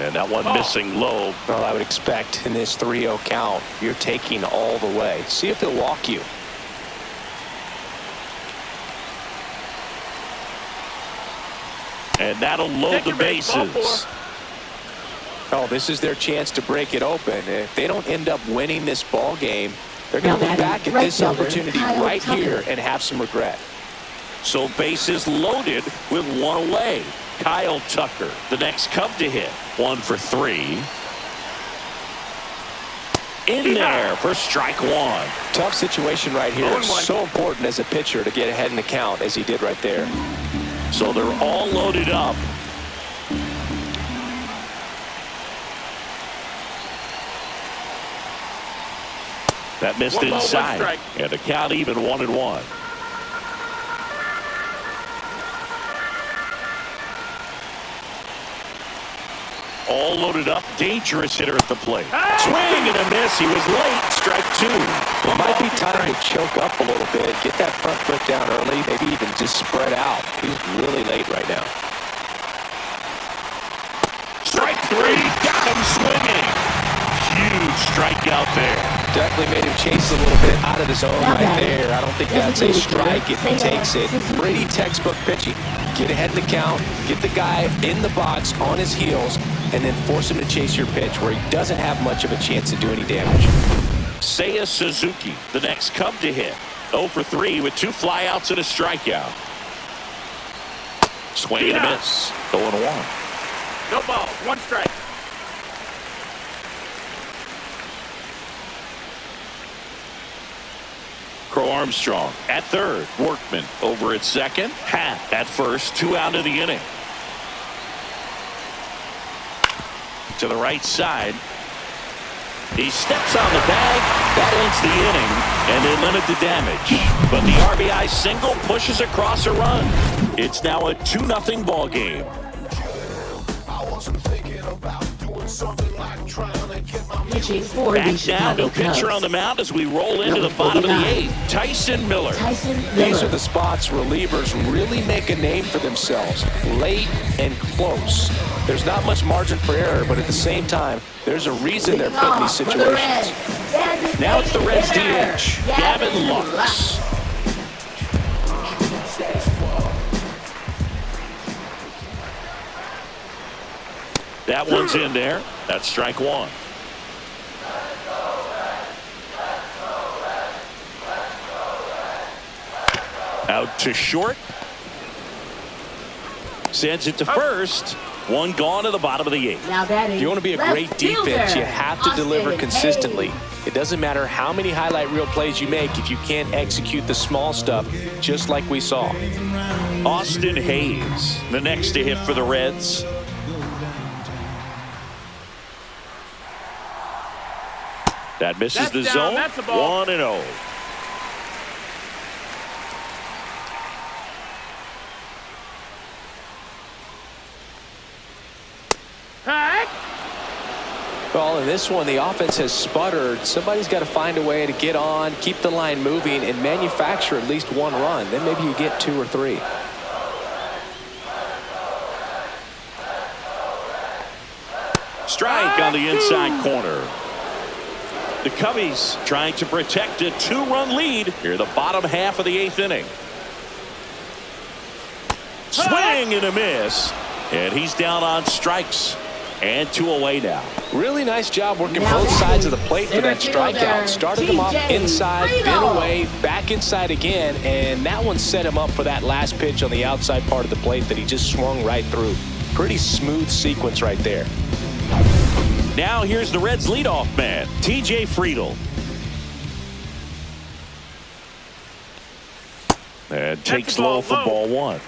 S2: And that one missing low.
S3: Well, I would expect in this 3-0 count, you're taking all the way. See if they'll walk you.
S2: And that'll load the bases.
S3: Oh, this is their chance to break it open. If they don't end up winning this ball game, they're going to look back at this opportunity right here and have some regret.
S2: So bases loaded with one away. Kyle Tucker, the next Cub to hit. 1 for 3. In there for strike 1.
S3: Tough situation right here. It's so important as a pitcher to get ahead in the count as he did right there.
S2: So they're all loaded up. That missed inside. And the count even 1-1. All loaded up. Dangerous hitter at the plate. Swing and a miss. He was late. Strike 2.
S3: It might be time to choke up a little bit. Get that front foot down early. Maybe even just spread out. He's really late right now.
S2: Strike 3. Got him swinging. Huge strikeout there.
S3: Definitely made him chase a little bit out of the zone right there. I don't think that's a strike if he takes it. Pretty textbook pitching. Get ahead of the count, get the guy in the box on his heels, and then force him to chase your pitch where he doesn't have much of a chance to do any damage.
S2: Seiya Suzuki, the next Cub to hit. 0 for 3 with 2 flyouts and a strikeout. Swing and a miss. 0-1.
S5: No ball. 1 strike.
S2: Crow Armstrong at third. Workman over at second. Happ at first. 2 out of the inning. To the right side. He steps on the bag. That ends the inning, and they limit the damage. But the RBI single pushes across a run. It's now a 2-0 ball game.
S4: Pitching for the
S2: Back now,
S4: Chicago
S2: no pitcher
S4: Cubs.
S2: on the mound as we roll into the
S4: Number
S2: bottom of the
S4: 49.
S2: 8th. Tyson Miller.
S3: These are the spots relievers really make a name for themselves, late and close. There's not much margin for error, but at the same time, there's a reason they're put in these situations.
S2: Now it's the Reds DH, Gavin Lux. That one's in there. That's strike 1. Out to short. Sends it to first. 1 gone to the bottom of the 8th.
S4: Now batting,
S3: If you want to be a great defense, you have to deliver consistently. It doesn't matter how many highlight reel plays you make if you can't execute the small stuff, just like we saw.
S2: Austin Hayes, the next to hit for the Reds. That misses
S5: That's
S2: the
S5: down.
S2: zone.
S5: That's a ball.
S2: 1-0.
S5: Heck!
S3: Well, in this one, the offense has sputtered. Somebody's got to find a way to get on, keep the line moving, and manufacture at least 1 run. Then maybe you get 2 or 3.
S2: Strike on the inside corner. The Cubbies trying to protect a 2-run lead here in the bottom half of the 8th inning. Swing and a miss. And he's down on strikes. And 2 away now.
S3: Really nice job working both sides of the plate for that strikeout. Started him off inside, then away, back inside again, and that one set him up for that last pitch on the outside part of the plate that he just swung right through. Pretty smooth sequence right there.
S2: Now here's the Reds leadoff man, TJ Friedl. And takes low for ball 1.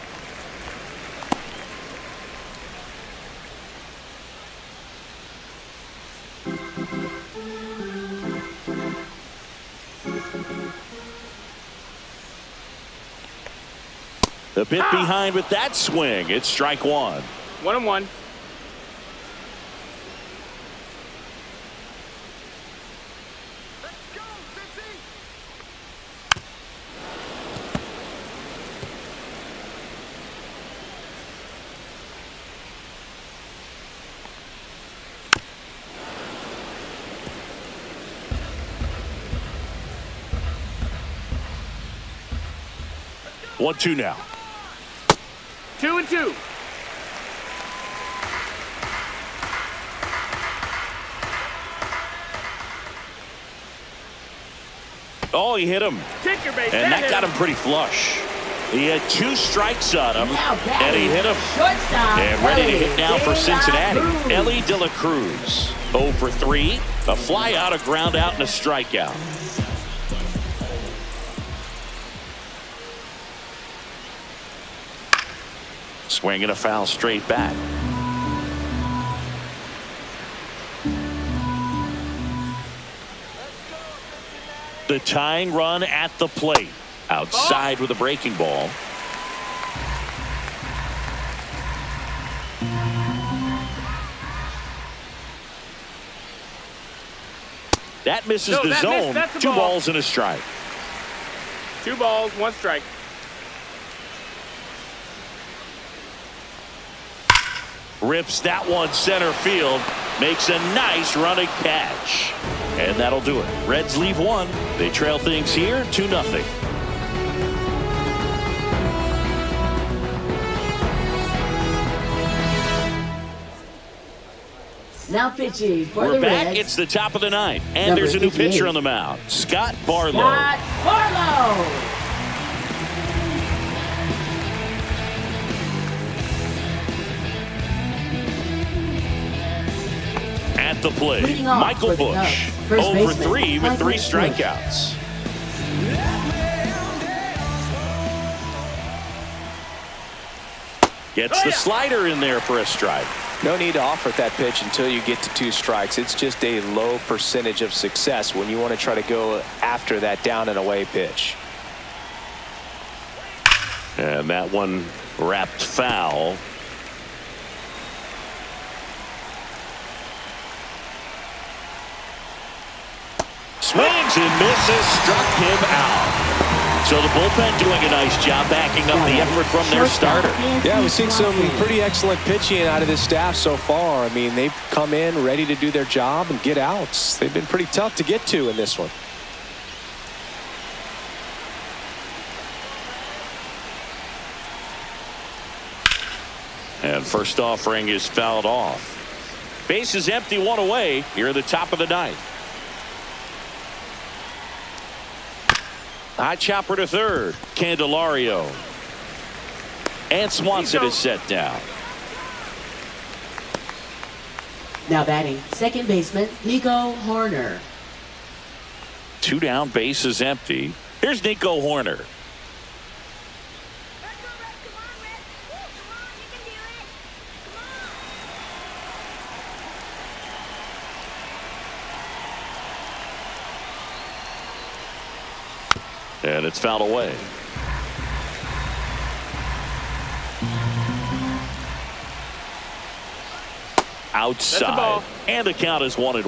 S2: The bit behind with that swing. It's strike 1.
S5: 1-1.
S2: One, 2 now.
S5: 2-2.
S2: Oh, he hit him.
S5: Take your base.
S2: And that got him pretty flush. He had 2 strikes on him, and he hit him. And ready to hit now for Cincinnati. Ellie De La Cruz, 0 for 3. A fly out, a ground out, and a strikeout. Swing and a foul straight back. The tying run at the plate. Outside with a breaking ball. That misses the zone.
S5: That's a
S2: 2
S5: ball.
S2: balls and a strike.
S5: 2 balls, 1 strike.
S2: Rips that one center field. makes a nice running catch. And that'll do it. Reds leave one. They trail things here 2-0.
S4: Now pitching for
S2: We're
S4: the
S2: back.
S4: Reds.
S2: It's the top of the ninth. And
S4: Number
S2: there's a new
S4: 58.
S2: pitcher on the mound. Scott Barlow.
S4: Scott Barlow.
S2: At the plate,
S4: Leading off
S2: Michael
S4: for the
S2: Busch.
S4: Cubs, first
S2: 0 for
S4: baseman,
S2: 3 with
S4: Michael
S2: 3
S4: Busch.
S2: strikeouts. Gets the slider in there for a strike.
S3: No need to offer that pitch until you get to 2 strikes. It's just a low percentage of success when you want to try to go after that down and away pitch.
S2: And that one wrapped foul. Swings and misses, struck him out. So the bullpen doing a nice job backing up the effort from their starter.
S3: Yeah, we've seen some pretty excellent pitching out of this staff so far. I mean, they've come in ready to do their job and get outs. They've been pretty tough to get to in this one.
S2: And first offering is fouled off. Base is empty, 1 away here at the top of the ninth. High chopper to third. Candelario. And Swanson is set down.
S4: Now batting, second baseman, Nico Horner.
S2: 2 down, base is empty. Here's Nico Horner. And it's fouled away. Outside. And the count is 1-1.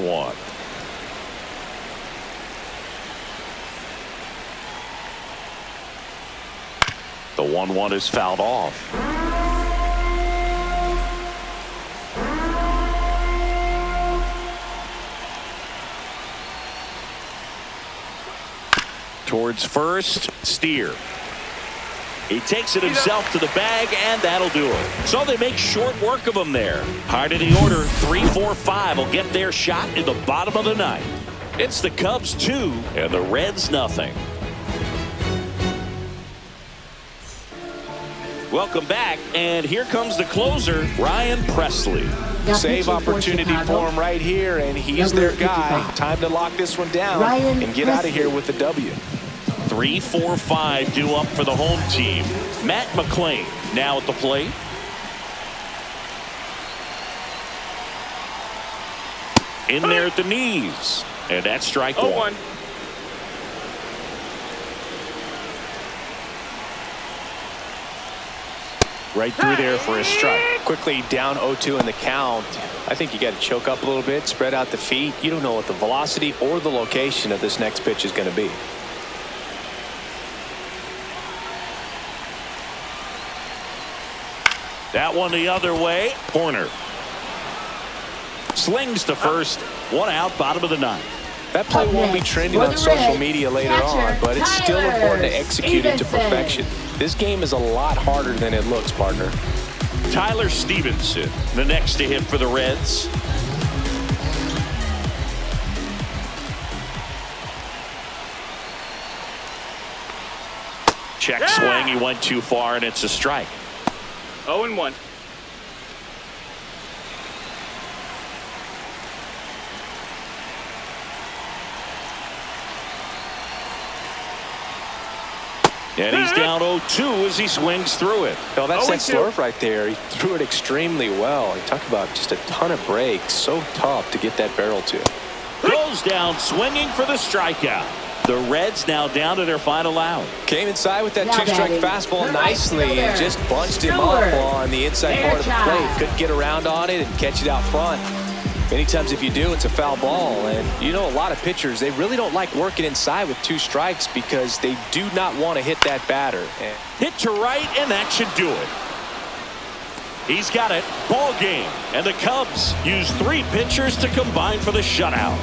S2: The 1-1 is fouled off. Towards first, Steer. He takes it himself to the bag, and that'll do it. So they make short work of him there. Hard in the order, 3-4-5 will get their shot in the bottom of the ninth. It's the Cubs 2 and the Reds nothing. Welcome back, and here comes the closer, Ryan Presley.
S4: Now
S3: Save
S4: pitching for
S3: opportunity
S4: Chicago,
S3: for him right here, and he's
S4: Number
S3: their guy.
S4: 55.
S3: Time to lock this one down
S4: Ryan
S3: and get out of here
S4: Presley.
S3: with the W.
S2: 3-4-5 due up for the home team. Matt McClain now at the plate. In there at the knees. And that's strike 1. Right through there for a strike.
S3: Quickly down 0-2 in the count. I think you got to choke up a little bit, spread out the feet. You don't know what the velocity or the location of this next pitch is going to be.
S2: That one the other way. Horner slings to first. 1 out, bottom of the ninth.
S3: That play
S4: Up
S3: won't be
S4: next,
S3: trending
S4: for
S3: on
S4: the
S3: social
S4: Reds,
S3: media later
S4: catcher
S3: on, but it's still
S4: Tyler
S3: important to execute it to
S4: Stevenson.
S3: perfection. This game is a lot harder than it looks, partner.
S2: Tyler Stevenson, the next to hit for the Reds. Check swing. He went too far, and it's a strike.
S5: 0-1.
S2: And he's down 0-2 as he swings through it.
S3: No, that's that
S5: 0-2.
S3: slurve right there. He threw it extremely well. You talk about just a ton of breaks. So tough to get that barrel to.
S2: Goes down swinging for the strikeout. The Reds now down to their final out.
S3: Came inside with that
S4: Now
S3: 2-strike
S4: batting,
S3: fastball
S4: the
S3: nicely
S4: right fielder,
S3: and just bunched him
S4: Stewart.
S3: up on the inside part of the plate.
S4: Fairchild.
S3: Couldn't get around on it and catch it out front. Many times if you do, it's a foul ball. And you know, a lot of pitchers, they really don't like working inside with 2 strikes because they do not want to hit that batter. And
S2: Hit to right, and that should do it. He's got it. Ball game. And the Cubs use 3 pitchers to combine for the shutout.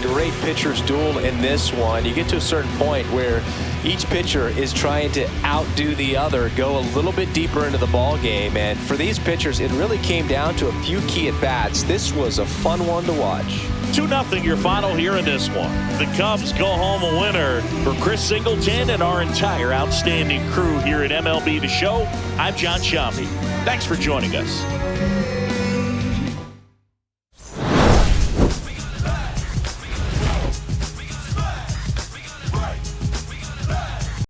S3: Great pitchers duel in this one. You get to a certain point where each pitcher is trying to outdo the other, go a little bit deeper into the ball game. And for these pitchers, it really came down to a few key at-bats. This was a fun one to watch.
S2: 2-0 your final here in this one. The Cubs go home a winner. For Chris Singleton and our entire outstanding crew here at MLB The Show, I'm John Sciambi. Thanks for joining us.